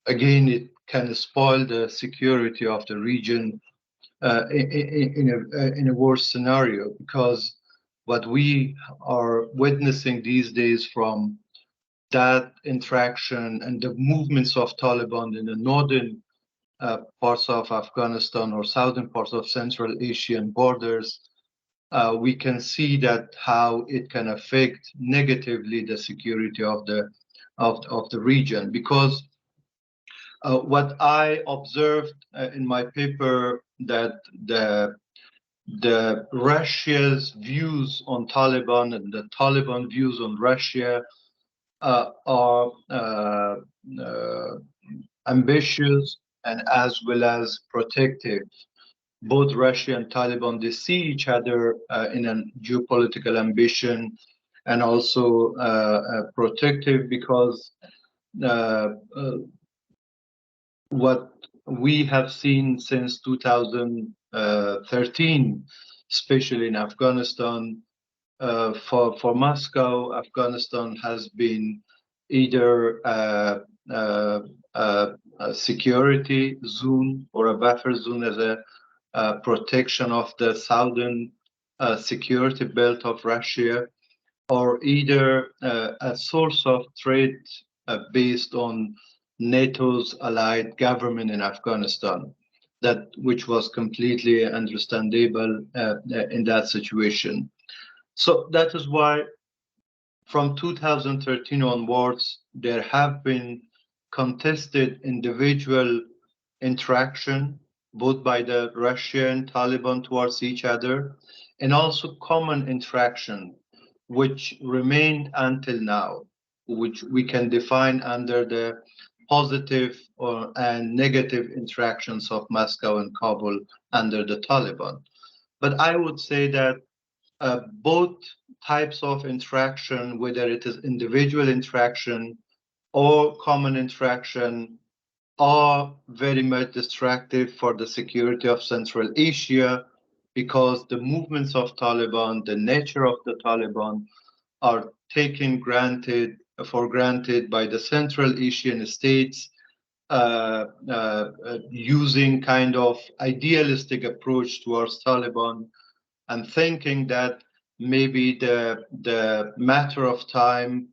again, it can spoil the security of the region in a worse scenario, because what we are witnessing these days from that interaction and the movements of Taliban in the northern parts of Afghanistan or southern parts of Central Asian borders, we can see that how it can affect negatively the security of the region. Because what I observed in my paper, that the Russia's views on Taliban and the Taliban views on Russia are ambitious and as well as protective. Both Russia and Taliban, they see each other in a geopolitical ambition and also protective, because what we have seen since 2013, especially in Afghanistan, for Moscow, Afghanistan has been either a security zone or a buffer zone as a protection of the southern security belt of Russia, or either a source of threat based on NATO's allied government in Afghanistan, which was completely understandable in that situation. So that is why from 2013 onwards, there have been contested individual interaction, both by the Russian Taliban towards each other, and also common interaction, which remained until now, which we can define under the positive and negative interactions of Moscow and Kabul under the Taliban. But I would say that both types of interaction, whether it is individual interaction or common interaction, are very much destructive for the security of Central Asia, because the movements of Taliban, the nature of the Taliban, are taken for granted by the Central Asian states, using kind of idealistic approach towards Taliban, and thinking that maybe the matter of time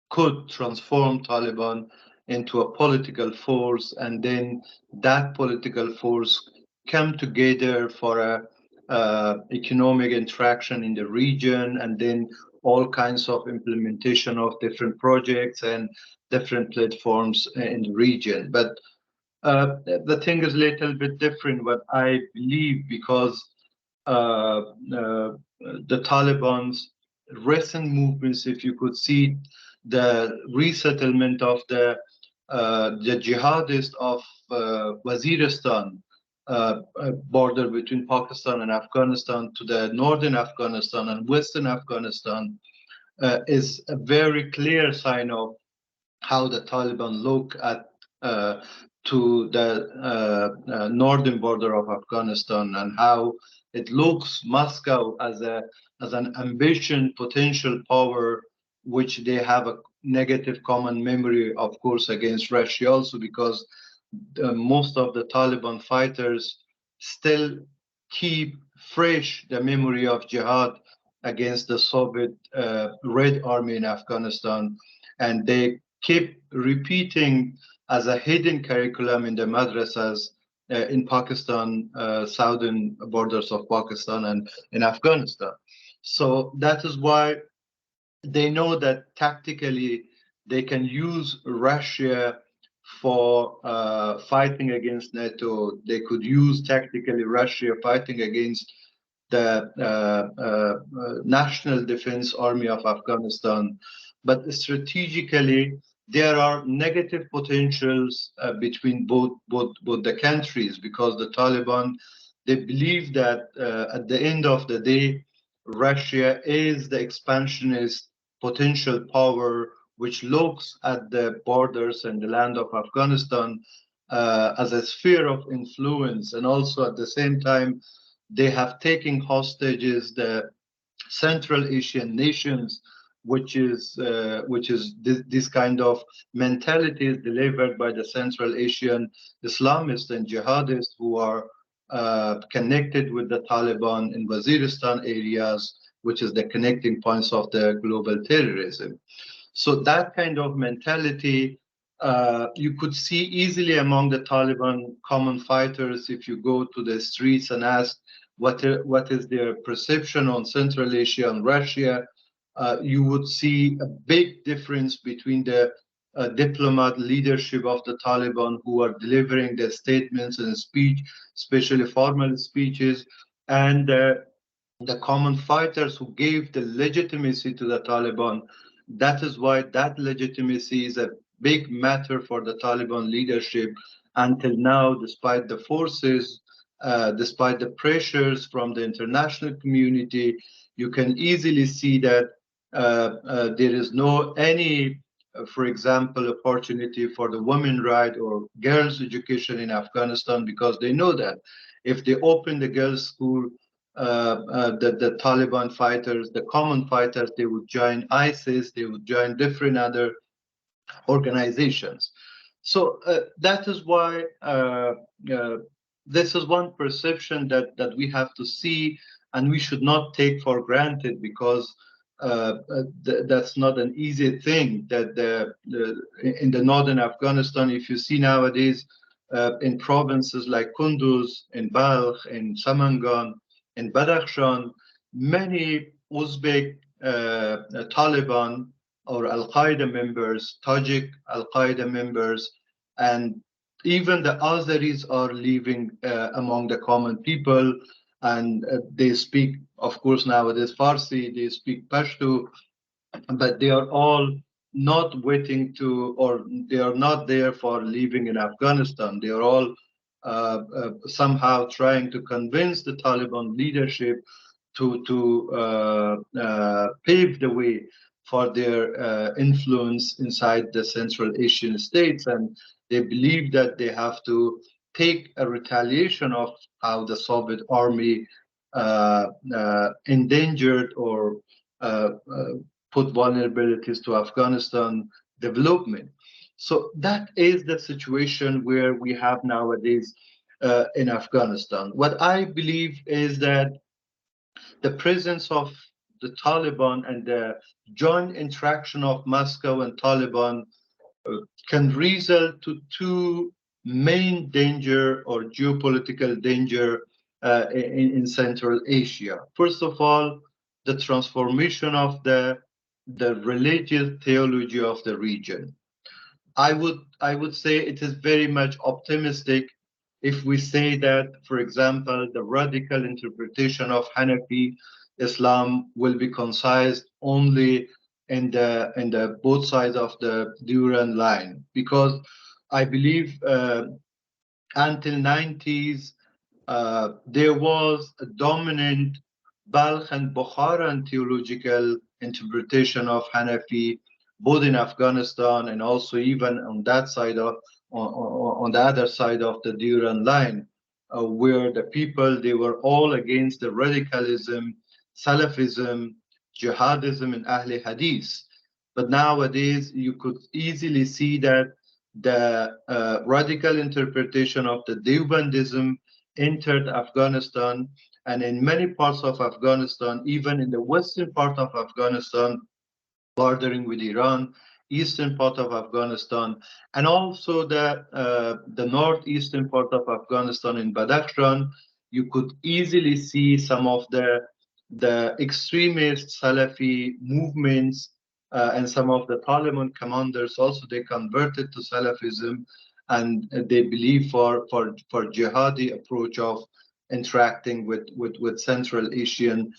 could transform Taliban into a political force, and then that political force come together for a economic interaction in the region, and then all kinds of implementation of different projects and different platforms in the region. But the thing is a little bit different, what I believe, because the Taliban's recent movements, if you could see the resettlement of the jihadists of Waziristan, border between Pakistan and Afghanistan, to the northern Afghanistan and western Afghanistan, is a very clear sign of how the Taliban look at to the northern border of Afghanistan, and how it looks Moscow as an ambition, potential power, which they have a negative common memory, of course, against Russia also, because most of the Taliban fighters still keep fresh the memory of jihad against the Soviet Red Army in Afghanistan, and they keep repeating as a hidden curriculum in the madrasas in Pakistan, southern borders of Pakistan and in Afghanistan. So that is why they know that tactically they can use Russia for fighting against NATO. They could use tactically Russia fighting against the National Defense Army of Afghanistan. But strategically, there are negative potentials between both the countries, because the Taliban, they believe that at the end of the day, Russia is the expansionist potential power which looks at the borders and the land of Afghanistan as a sphere of influence, and also at the same time they have taken hostages the Central Asian nations, which is this kind of mentality is delivered by the Central Asian Islamists and jihadists who are connected with the Taliban in Waziristan areas, which is the connecting points of the global terrorism. So that kind of mentality you could see easily among the Taliban common fighters. If you go to the streets and ask what is their perception on Central Asia and Russia, you would see a big difference between the diplomat leadership of the Taliban, who are delivering their statements and speech, especially formal speeches, and the common fighters who gave the legitimacy to the Taliban. That is why that legitimacy is a big matter for the Taliban leadership until now, despite the forces, despite the pressures from the international community. You can easily see that there is no any, for example, opportunity for the women right or girls education in Afghanistan, because they know that if they open the girls' school, the Taliban fighters, the common fighters, they would join ISIS, they would join different other organizations. So that is why this is one perception that we have to see, and we should not take for granted, because that's not an easy thing. That in the northern Afghanistan, if you see nowadays in provinces like Kunduz, in Balkh, in Samangan, in Badakhshan, many Uzbek Taliban or Al-Qaeda members, Tajik Al-Qaeda members, and even the Azeris are living among the common people, and they speak, of course, nowadays Farsi, they speak Pashto, but they are all not waiting to, or they are not there for living in Afghanistan. They are all somehow trying to convince the Taliban leadership to pave the way for their influence inside the Central Asian states, and they believe that they have to take a retaliation of how the Soviet army endangered or put vulnerabilities to Afghanistan development. So that is the situation where we have nowadays in Afghanistan. What I believe is that the presence of the Taliban and the joint interaction of Moscow and Taliban can result to two main danger or geopolitical danger in Central Asia. First of all, the transformation of the religious theology of the region. I would say it is very much optimistic, if we say that, for example, the radical interpretation of Hanafi Islam will be concised only in the both sides of the Durand line, because I believe until 90s there was a dominant Balkh and Bukharan theological interpretation of Hanafi, both in Afghanistan and also even on that side of on the other side of the Durand line, where the people, they were all against the radicalism, Salafism, jihadism, and Ahl Hadith. But nowadays, you could easily see that the radical interpretation of the Deobandism entered Afghanistan, and in many parts of Afghanistan, even in the western part of Afghanistan, bordering with Iran, eastern part of Afghanistan, and also the northeastern part of Afghanistan in Badakhshan, you could easily see some of the extremist Salafi movements, and some of the Taliban commanders also, they converted to Salafism, and they believe for jihadi approach of interacting with Central Asian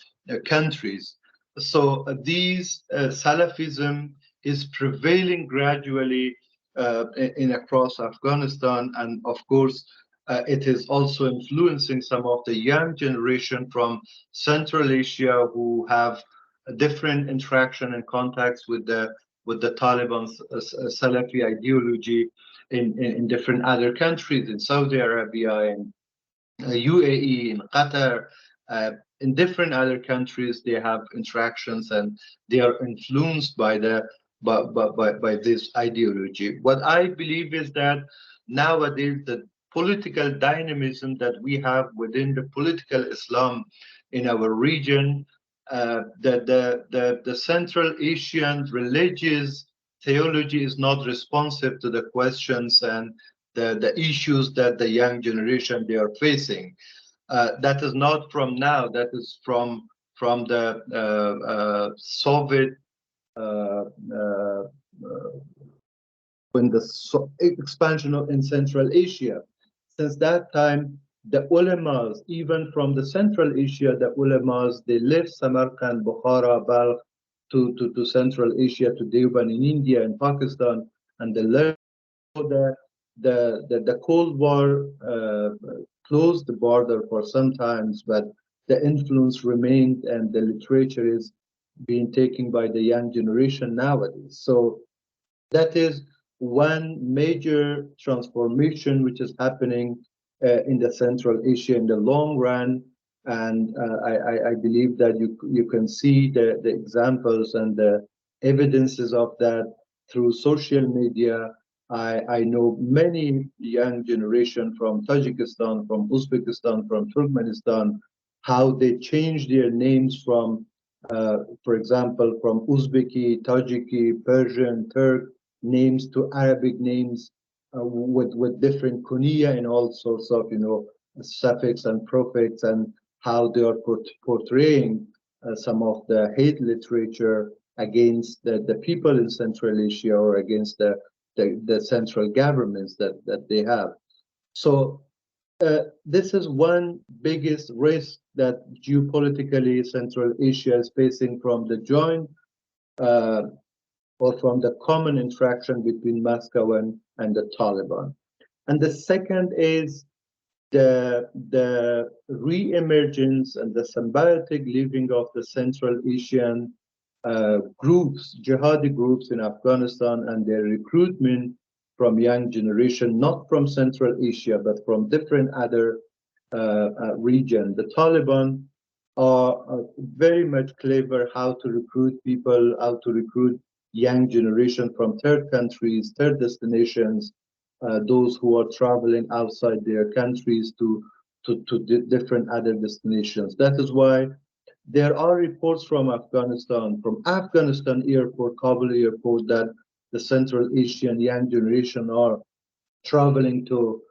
countries. So these Salafism is prevailing gradually in across Afghanistan, and of course it is also influencing some of the young generation from Central Asia who have a different interaction and contacts with the Taliban's Salafi ideology in different other countries, in Saudi Arabia, in UAE, in Qatar, in different other countries. They have interactions and they are influenced by this ideology. What I believe is that nowadays the political dynamism that we have within the political Islam in our region, the Central Asian religious theology is not responsive to the questions and the issues that the young generation they are facing. That is not from now. That is from the Soviet when the expansion in Central Asia. Since that time, the ulamas, even from the Central Asia, the ulamas, they left Samarkand, Bukhara, Balkh to Central Asia, to Deoband in India and Pakistan, and they learned that the Cold War closed the border for some times, but the influence remained, and the literature is being taken by the young generation nowadays. So that is one major transformation which is happening in the Central Asia in the long run, and I believe that you can see the examples and the evidences of that through social media. I know many young generation from Tajikistan, from Uzbekistan, from Turkmenistan, how they changed their names from, for example, from Uzbeki, Tajiki, Persian, Turk names to Arabic names with different kunya and all sorts of suffix and prefix, and how they are portraying some of the hate literature against the people in Central Asia or against the central governments that they have. So this is one biggest risk that geopolitically Central Asia is facing from the joint or from the common interaction between Moscow and the Taliban. And the second is the re-emergence and the symbiotic living of the Central Asian groups, jihadi groups in Afghanistan, and their recruitment from young generation, not from Central Asia, but from different other regions. The Taliban are very much clever how to recruit people, how to recruit young generation from third countries, third destinations, those who are traveling outside their countries to different other destinations. That is why there are reports from Afghanistan airport, Kabul airport, that the Central Asian young generation are traveling to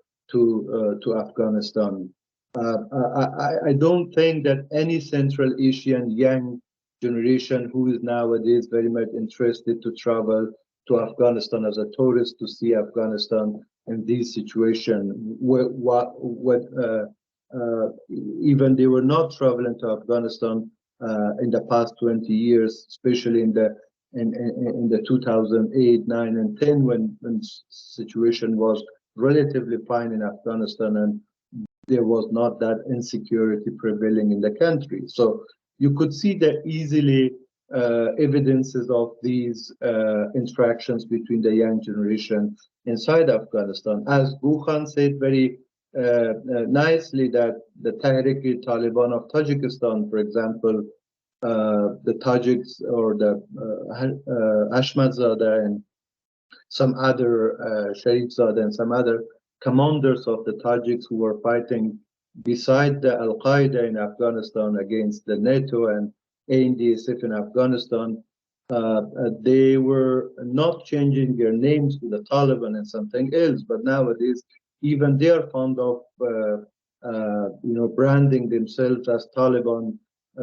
Afghanistan. I don't think that any Central Asian young generation who is nowadays very much interested to travel to Afghanistan as a tourist to see Afghanistan in these situations. Even they were not traveling to Afghanistan in the past 20 years, especially in the 2008, 9, and 10, when situation was relatively fine in Afghanistan and there was not that insecurity prevailing in the country. So you could see that easily evidences of these interactions between the young generation inside Afghanistan. As Bukhan said very nicely, that the Tehrik-e-Taliban of Tajikistan, for example, the Tajiks or the Hashmadzada and some other Sharifzada and some other commanders of the Tajiks who were fighting beside the Al-Qaeda in Afghanistan against the NATO and ANDSF in Afghanistan, they were not changing their names to the Taliban and something else, but nowadays even they are fond of branding themselves as Taliban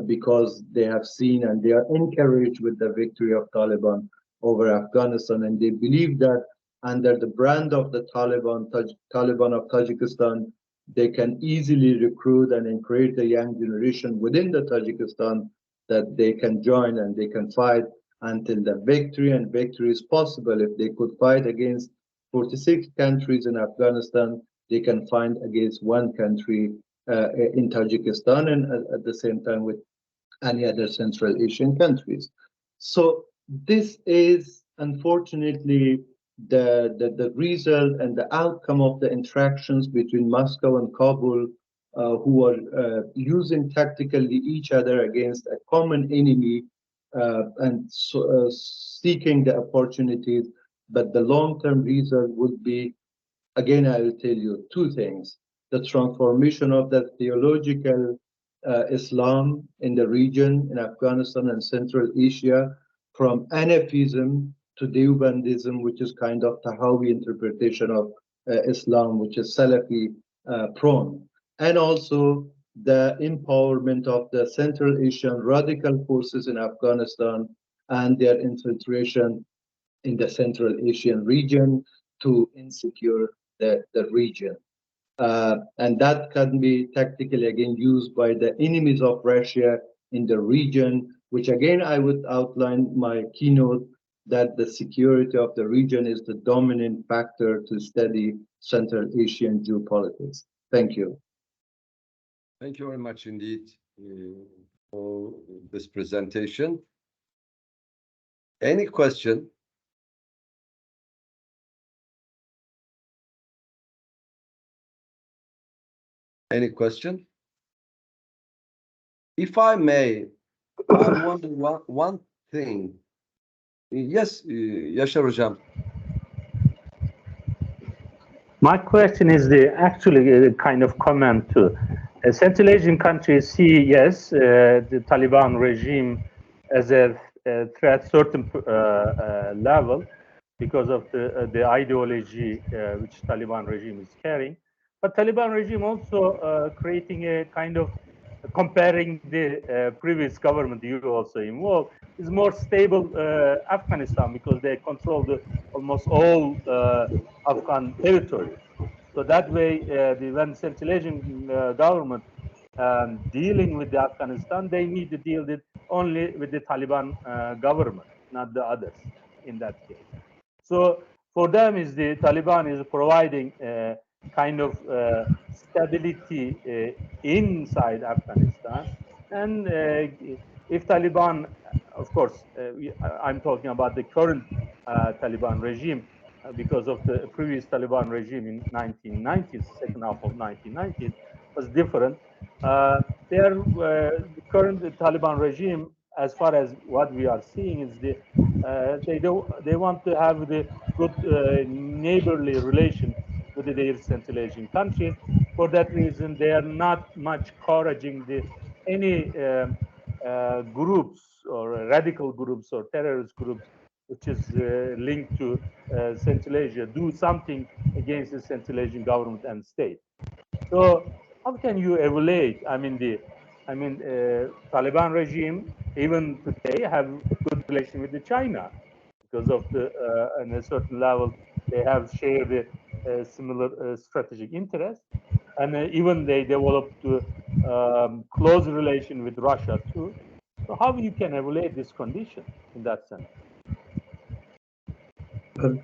because they have seen and they are encouraged with the victory of Taliban over Afghanistan, and they believe that under the brand of the Taliban of Tajikistan, they can easily recruit and encourage the young generation within the Tajikistan that they can join and they can fight until the victory, and victory is possible. If they could fight against 46 countries in Afghanistan, they can fight against one country in Tajikistan, and at the same time with any other Central Asian countries. So this is unfortunately the result and the outcome of the interactions between Moscow and Kabul, who are using tactically each other against a common enemy and seeking the opportunities. But the long-term result would be, again, I will tell you two things: the transformation of the theological Islam in the region, in Afghanistan and Central Asia, from Hanafism to Deobandism, which is kind of Tahawi interpretation of Islam, which is Salafi prone, and also the empowerment of the Central Asian radical forces in Afghanistan and their infiltration in the Central Asian region to insecure the region. And that can be tactically again used by the enemies of Russia in the region, which again I would outline my keynote that the security of the region is the dominant factor to study Central Asian geopolitics. Thank you. Thank you very much indeed for this presentation. Any question? Any question? If I may, I'm wondering one thing. Yes, Yaşar Hocam. My question is actually a kind of comment to Central Asian countries see, yes, the Taliban regime as a threat certain level because of the ideology which Taliban regime is carrying. But Taliban regime also creating a kind of comparing the previous government you also involved is more stable Afghanistan because they control almost all Afghan territory. So that way, when Central Asian government dealing with the Afghanistan, they need to deal with only with the Taliban government, not the others in that case. So for them, is the Taliban is providing kind of stability inside Afghanistan, and if Taliban, of course, I'm talking about the current Taliban regime, because of the previous Taliban regime in 1990s, second half of 1990s was different. The current Taliban regime, as far as what we are seeing, is they want to have the good neighborly relation with their Central Asian countries. For that reason, they are not much encouraging any groups or radical groups or terrorist groups which is linked to Central Asia do something against the Central Asian government and state. So how can you evaluate? Taliban regime even today have good relation with China because of on a certain level they have shared similar strategic interests, and even they developed close relation with Russia too. So how you can evaluate this condition in that sense?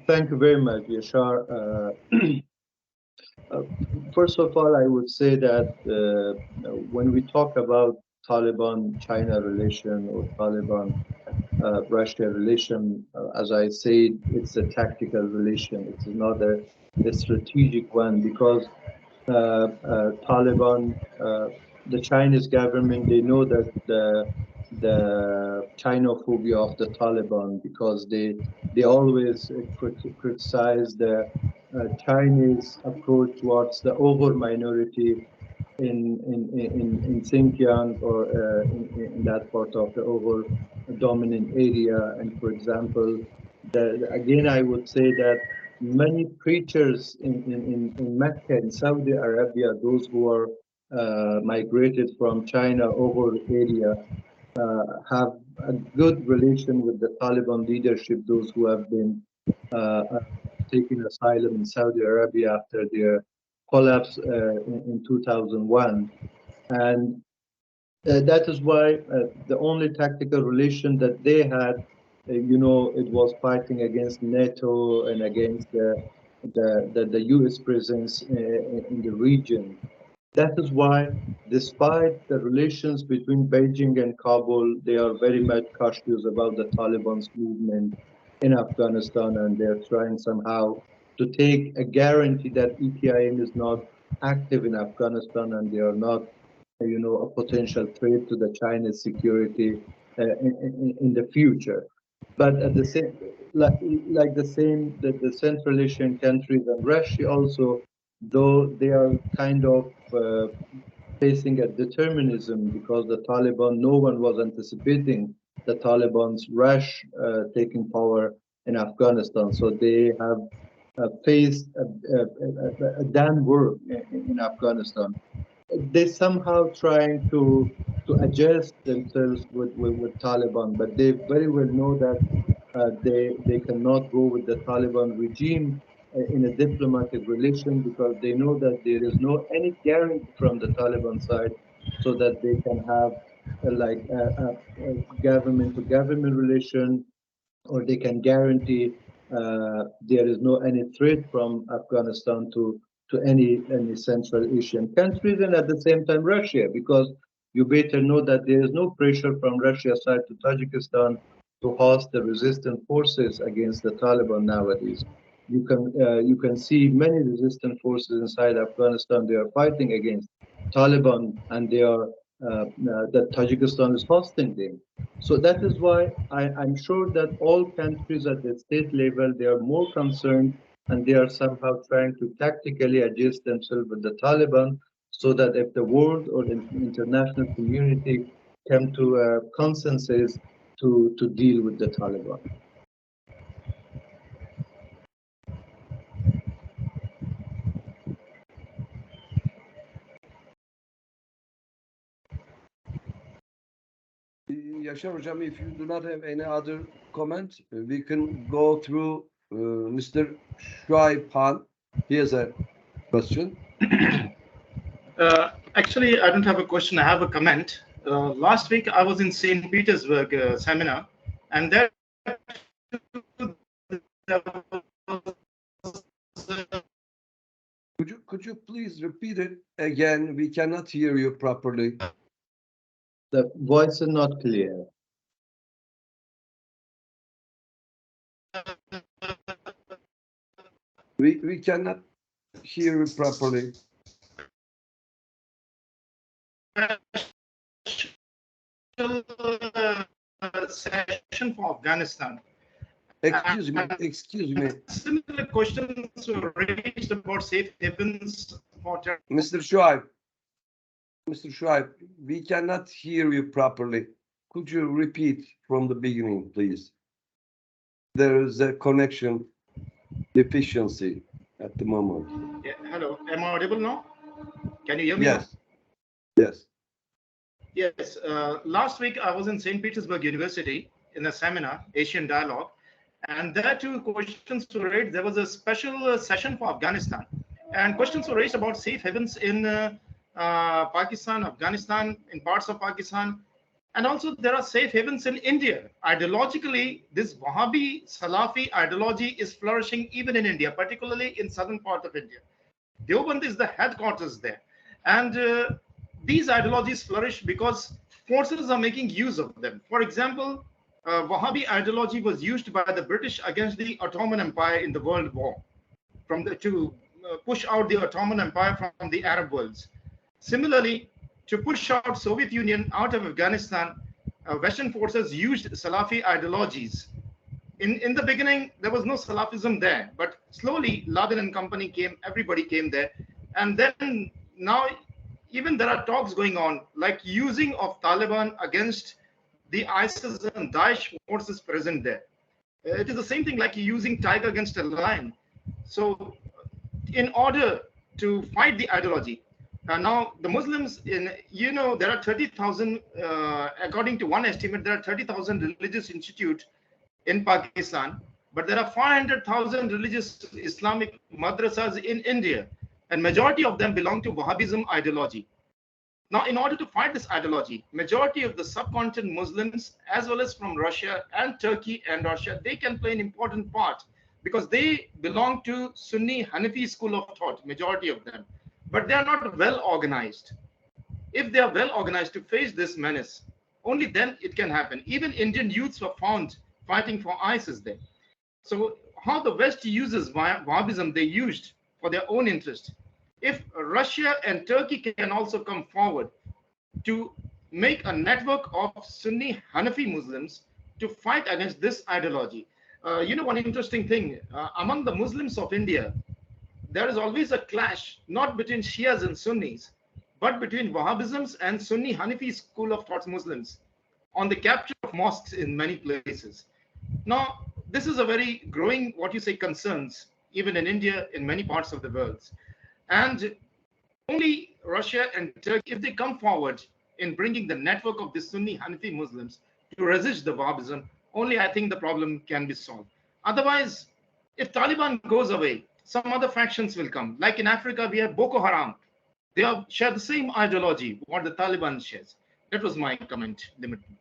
Thank you very much, Yashar. First of all, I would say that when we talk about Taliban-China relation or Taliban-Russia relation, as I said, it's a tactical relation. It is not a strategic one because Taliban, the Chinese government, they know that the Chinophobia of the Taliban because they always criticize the Chinese approach towards the over minority in Xinjiang or in that part of the over dominant area. And for example, again, I would say that many preachers in Mecca, in Saudi Arabia, those who are migrated from China over area, have a good relation with the Taliban leadership, those who have been taking asylum in Saudi Arabia after their collapse in 2001. And that is why the only tactical relation that they had, it was fighting against NATO and against the US presence in the region. That is why, despite the relations between Beijing and Kabul, they are very much cautious about the Taliban's movement in Afghanistan, and they're trying somehow to take a guarantee that ETIM is not active in Afghanistan and they are not, a potential threat to the Chinese security in the future. But at the same, the Central Asian countries and Russia also, though they are kind of facing a determinism because the Taliban, no one was anticipating the Taliban's rush taking power in Afghanistan. So they have faced a downward in Afghanistan. They somehow trying to adjust themselves with Taliban, but they very well know that they cannot go with the Taliban regime in a diplomatic relation because they know that there is no any guarantee from the Taliban side so that they can have a government to government relation, or they can guarantee there is no any threat from Afghanistan to any Central Asian countries, and at the same time Russia, because you better know that there is no pressure from Russia side to Tajikistan to host the resistant forces against the Taliban nowadays. You can see many resistant forces inside Afghanistan. They are fighting against Taliban, and they are that Tajikistan is hosting them. So that is why I'm sure that all countries at the state level, they are more concerned, and they are somehow trying to tactically adjust themselves with the Taliban, so that if the world or the international community come to a consensus to deal with the Taliban. Yaşar Hocam, if you do not have any other comment, we can go through Mr. Shuaib Khan. He has a question. Actually, I don't have a question. I have a comment. Last week, I was in St. Petersburg seminar, and there Could you please repeat it again? We cannot hear you properly. The voice is not clear. We cannot hear you properly. Session for Afghanistan. Excuse me. Similar questions were raised about safe havens for Mr. Shuaib, we cannot hear you properly. Could you repeat from the beginning, please? There is a connection deficiency at the moment. Yeah, hello, am I audible now? Can you hear me? Yes. Yes. Yes. Last week I was in St. Petersburg University in a seminar, Asian Dialogue, And there too, questions were raised. There was a special session for Afghanistan, and questions were raised about safe havens in Pakistan, Afghanistan, in parts of Pakistan. And also there are safe havens in India. Ideologically, this Wahhabi Salafi ideology is flourishing even in India, particularly in southern part of India. Deoband is the headquarters there. And these ideologies flourish because forces are making use of them. For example, Wahhabi ideology was used by the British against the Ottoman Empire in the World War to push out the Ottoman Empire from the Arab worlds. Similarly, to push out Soviet Union out of Afghanistan, Western forces used Salafi ideologies. In the beginning, there was no Salafism there, but slowly Laden and company came, everybody came there. And then now even there are talks going on, like using of Taliban against the ISIS and Daesh forces present there. It is the same thing like using tiger against a lion. So in order to fight the ideology, now the Muslims there are 30,000, according to one estimate, there are 30,000 religious institutes in Pakistan, but there are 500,000 religious Islamic madrasas in India, and majority of them belong to Wahhabism ideology. Now, in order to fight this ideology, majority of the subcontinent Muslims, as well as from Russia and Turkey and Russia, they can play an important part because they belong to Sunni Hanafi school of thought, majority of them, but they are not well organized. If they are well organized to face this menace, only then it can happen. Even Indian youths were found fighting for ISIS there. So how the West uses Wahhabism, they used for their own interest. If Russia and Turkey can also come forward to make a network of Sunni Hanafi Muslims to fight against this ideology. One interesting thing, among the Muslims of India, there is always a clash, not between Shias and Sunnis, but between Wahhabisms and Sunni Hanafi school of thought Muslims on the capture of mosques in many places. Now, this is a very growing, concerns, even in India, in many parts of the world. And only Russia and Turkey, if they come forward in bringing the network of the Sunni Hanafi Muslims to resist the Wahhabism, only I think the problem can be solved. Otherwise, if Taliban goes away, some other factions will come. Like in Africa, we have Boko Haram. They share the same ideology, what the Taliban shares. That was my comment, Dimitri.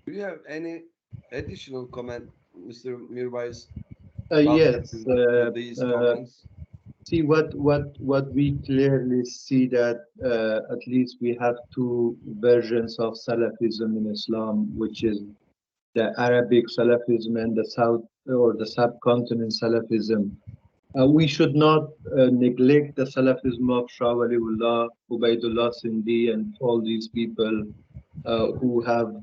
Do you have any additional comment, Mr. Mirbais? Yes. These comments. See what we clearly see that at least we have two versions of Salafism in Islam, which is the Arabic Salafism and the South or the subcontinent Salafism. We should not neglect the Salafism of Shah Waliullah, Ubaidullah Sindhi, and all these people who have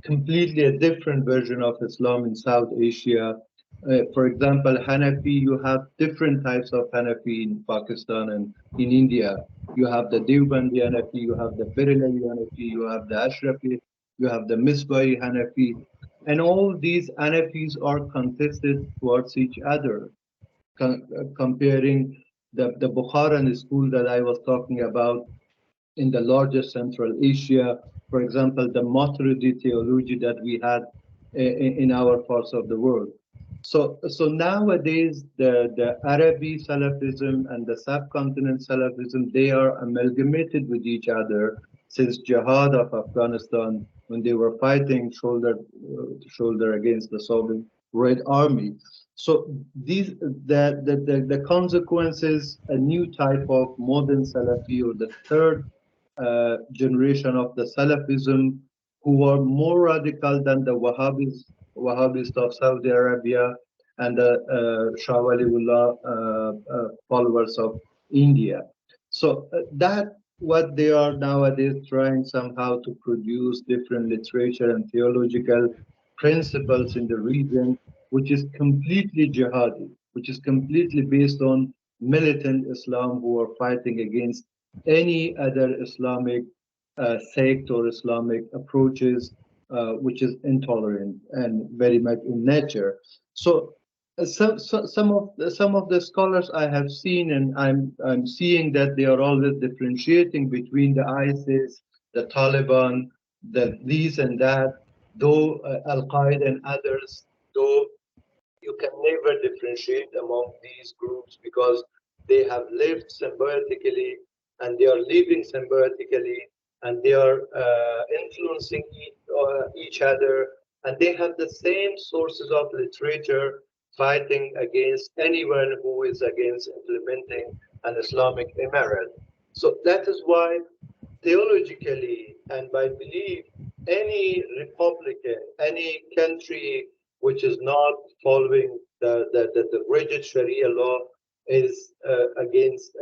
completely a different version of Islam in South Asia. For example, Hanafi, you have different types of Hanafi in Pakistan and in India. You have the Deobandi Hanafi, you have the Barelvi Hanafi, you have the Ashrafi, you have the Misbahi Hanafi, and all these Hanafis are contested towards each other. Comparing the Bukharan school that I was talking about in the largest Central Asia, for example, the Maturidi theology that we had in our parts of the world. So nowadays, the Arabi Salafism and the subcontinent Salafism, they are amalgamated with each other since Jihad of Afghanistan, when they were fighting shoulder to shoulder against the Soviet Red Army. So the consequences, a new type of modern Salafi, or the third generation of the Salafism, who are more radical than the Wahhabist of Saudi Arabia and the Shah Waliullah followers of India. So that what they are nowadays trying somehow to produce different literature and theological principles in the region, which is completely jihadi, which is completely based on militant Islam who are fighting against any other Islamic sect or Islamic approaches, which is intolerant and very much in nature. So some of the scholars I have seen, and I'm seeing that they are always differentiating between the ISIS, the Taliban, the these and that. though Al-Qaeda and others, though you can never differentiate among these groups because they have lived symbiotically and they are living symbiotically and they are influencing each other, and they have the same sources of literature fighting against anyone who is against implementing an Islamic emirate. So that is why theologically and by belief, any Republican, any country which is not following the rigid Sharia law is against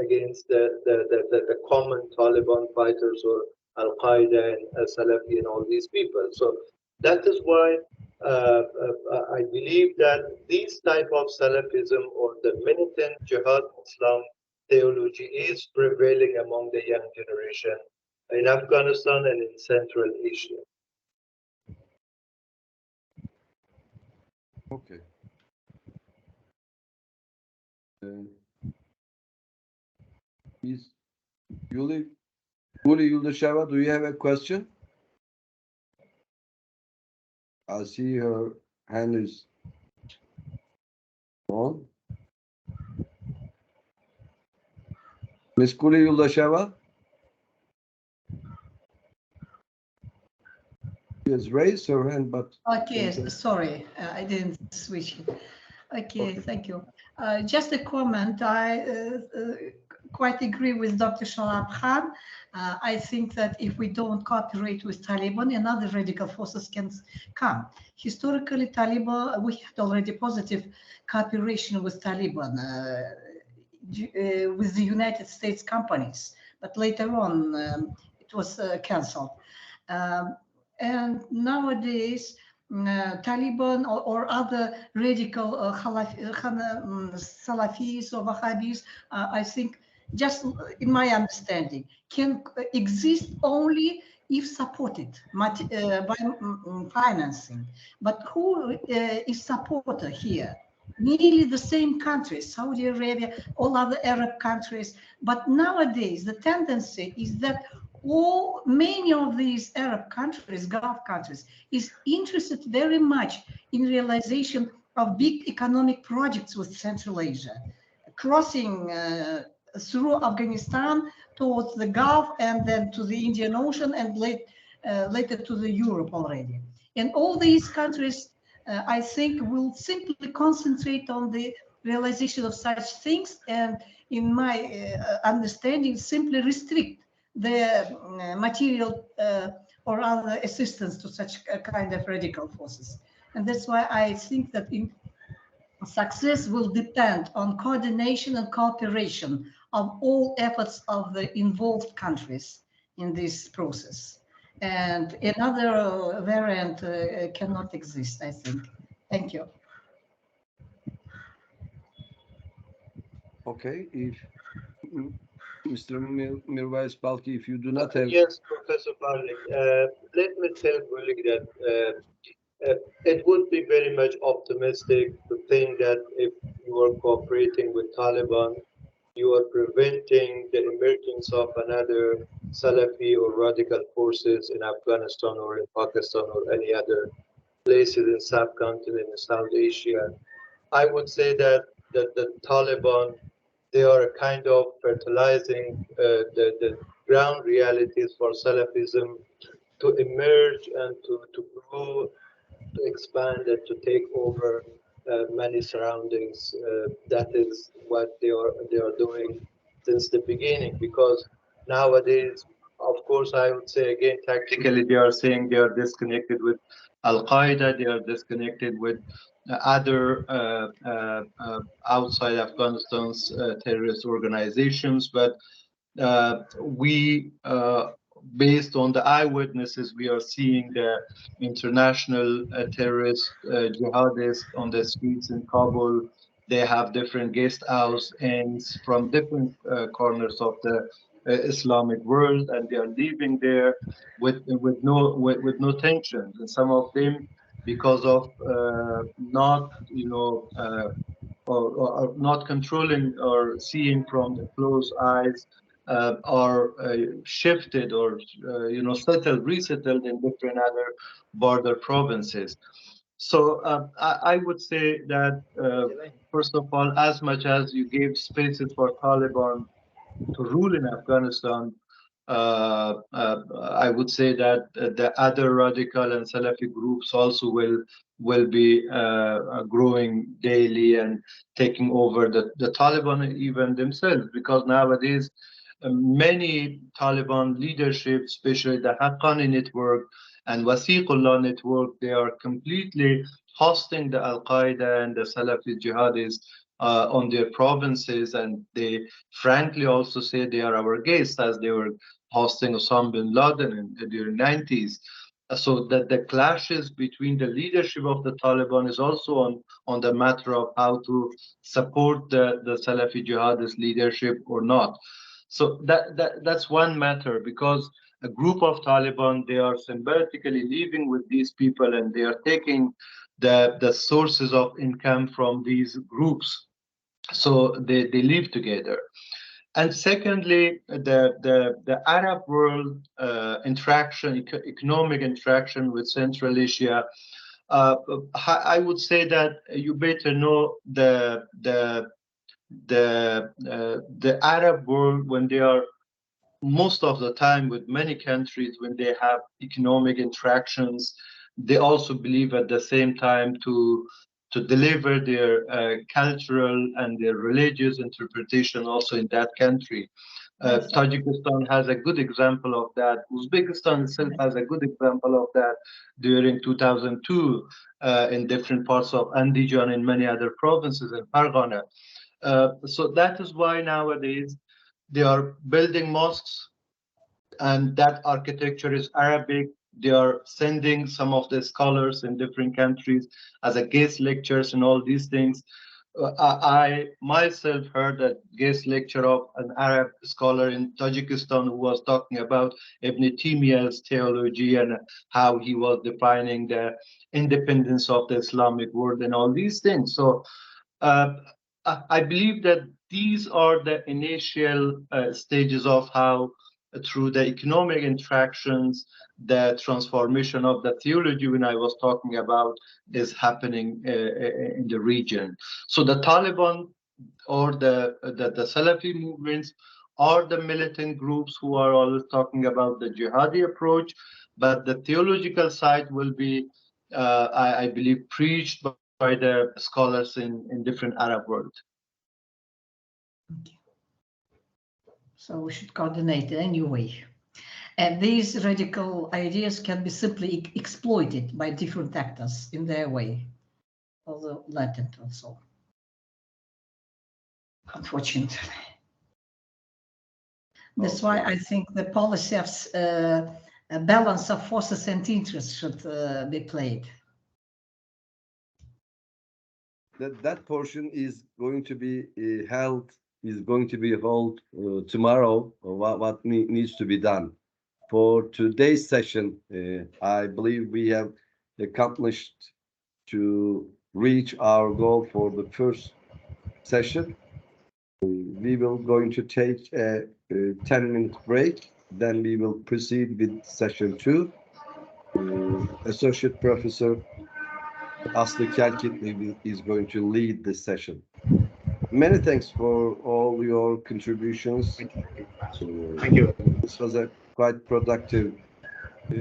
the common Taliban fighters or Al Qaeda and Salafi and all these people. So that is why I believe that this type of Salafism or the militant Jihad Islam theology is prevailing among the young generation in Afghanistan and in Central Asia. Okay. Is Yuli Yuldasheva, do you have a question? I see her hand is on. Miss Guli Yuldasheva? She has raised her hand, but... Okay, sorry, I didn't switch it. Okay, thank you. Just a comment. I quite agree with Dr. Shalab Khan. I think that if we don't cooperate with Taliban, another radical forces can come. Historically, Taliban, we had already positive cooperation with Taliban, with the United States companies, but later on it was cancelled. And nowadays, Taliban or other radical Salafis or Wahhabis, I think, just in my understanding, can exist only if supported by financing. But who is supporter here? Nearly the same countries, Saudi Arabia, all other Arab countries. But nowadays, the tendency is that many of these Arab countries, Gulf countries, is interested very much in realization of big economic projects with Central Asia, crossing through Afghanistan towards the Gulf and then to the Indian Ocean and later to the Europe already. And all these countries, I think, will simply concentrate on the realization of such things and, in my understanding, simply restrict the material or other assistance to such a kind of radical forces. And that's why I think that success will depend on coordination and cooperation of all efforts of the involved countries in this process. And another variant cannot exist, I think. Thank you. Okay, if Mr. Mirwais Balki, if you do not have... Yes, Professor Barlik, let me tell Gulik that it would be very much optimistic to think that if you are cooperating with Taliban, you are preventing the emergence of another Salafi or radical forces in Afghanistan or in Pakistan or any other places in subcontinent in South Asia. I would say that the Taliban, they are kind of fertilizing the ground realities for Salafism to emerge and to grow, to expand and to take over many surroundings. That is what they are doing since the beginning. Because nowadays, of course, I would say again, tactically, they are saying they are disconnected with Al Qaeda. They are disconnected with other outside Afghanistan's terrorist organizations, but we based on the eyewitnesses, we are seeing the international terrorist jihadists on the streets in Kabul. They have different guest house ends from different corners of the Islamic world, and they are living there with no tensions. And some of them, because of not or not controlling or seeing from the closed eyes are shifted or resettled in different other border provinces. So I would say that first of all, as much as you gave spaces for Taliban to rule in Afghanistan, I would say that the other radical and Salafi groups also will be growing daily and taking over the Taliban even themselves, because nowadays many Taliban leadership, especially the Haqqani network and Wasiqullah network, they are completely hosting the Al-Qaeda and the Salafi jihadis on their provinces, and they frankly also say they are our guests, as they were hosting Osama bin Laden during the 90s. So that the clashes between the leadership of the Taliban is also on the matter of how to support the Salafi jihadist leadership or not. So that's one matter, because a group of Taliban, they are symbiotically living with these people, and they are taking the sources of income from these groups. So they live together. And secondly, the Arab world interaction, economic interaction with Central Asia, I would say that you better know the Arab world, when they are most of the time with many countries, when they have economic interactions, they also believe at the same time to deliver their cultural and their religious interpretation also in that country. Tajikistan has a good example of that. Uzbekistan itself has a good example of that during 2002 in different parts of Andijan and many other provinces in Fargana. So that is why nowadays they are building mosques, and that architecture is Arabic. They are sending some of the scholars in different countries as a guest lectures and all these things. I myself heard a guest lecture of an Arab scholar in Tajikistan who was talking about Ibn Taymiyyah's theology and how he was defining the independence of the Islamic world and all these things. So I believe that these are the initial stages of how, through the economic interactions, the transformation of the theology, when I was talking about, is happening in the region. So the Taliban or the Salafi movements are the militant groups who are always talking about the jihadi approach, but the theological side will be, I believe, preached by the scholars in different Arab world. Okay. So we should coordinate anyway. And these radical ideas can be simply exploited by different actors in their way, although latent also, unfortunately. That's why I think the policy of a balance of forces and interests should be played. That portion is going to be held tomorrow. What needs to be done for today's session? I believe we have accomplished to reach our goal for the first session. We will going to take a 10-minute break. Then we will proceed with session 2. Associate Professor Aslı Kelkitli is going to lead this session. Many thanks for all your contributions. Thank you. This was a quite productive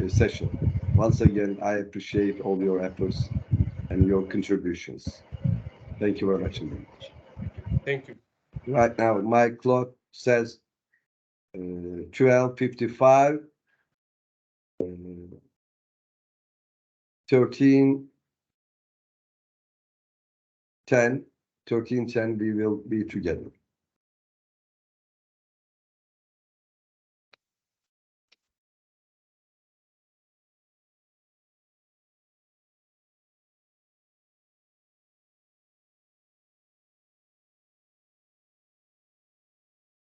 session. Once again, I appreciate all your efforts and your contributions. Thank you very much indeed. Thank you. Right now, my clock says 12:55. 13:10, we will be together.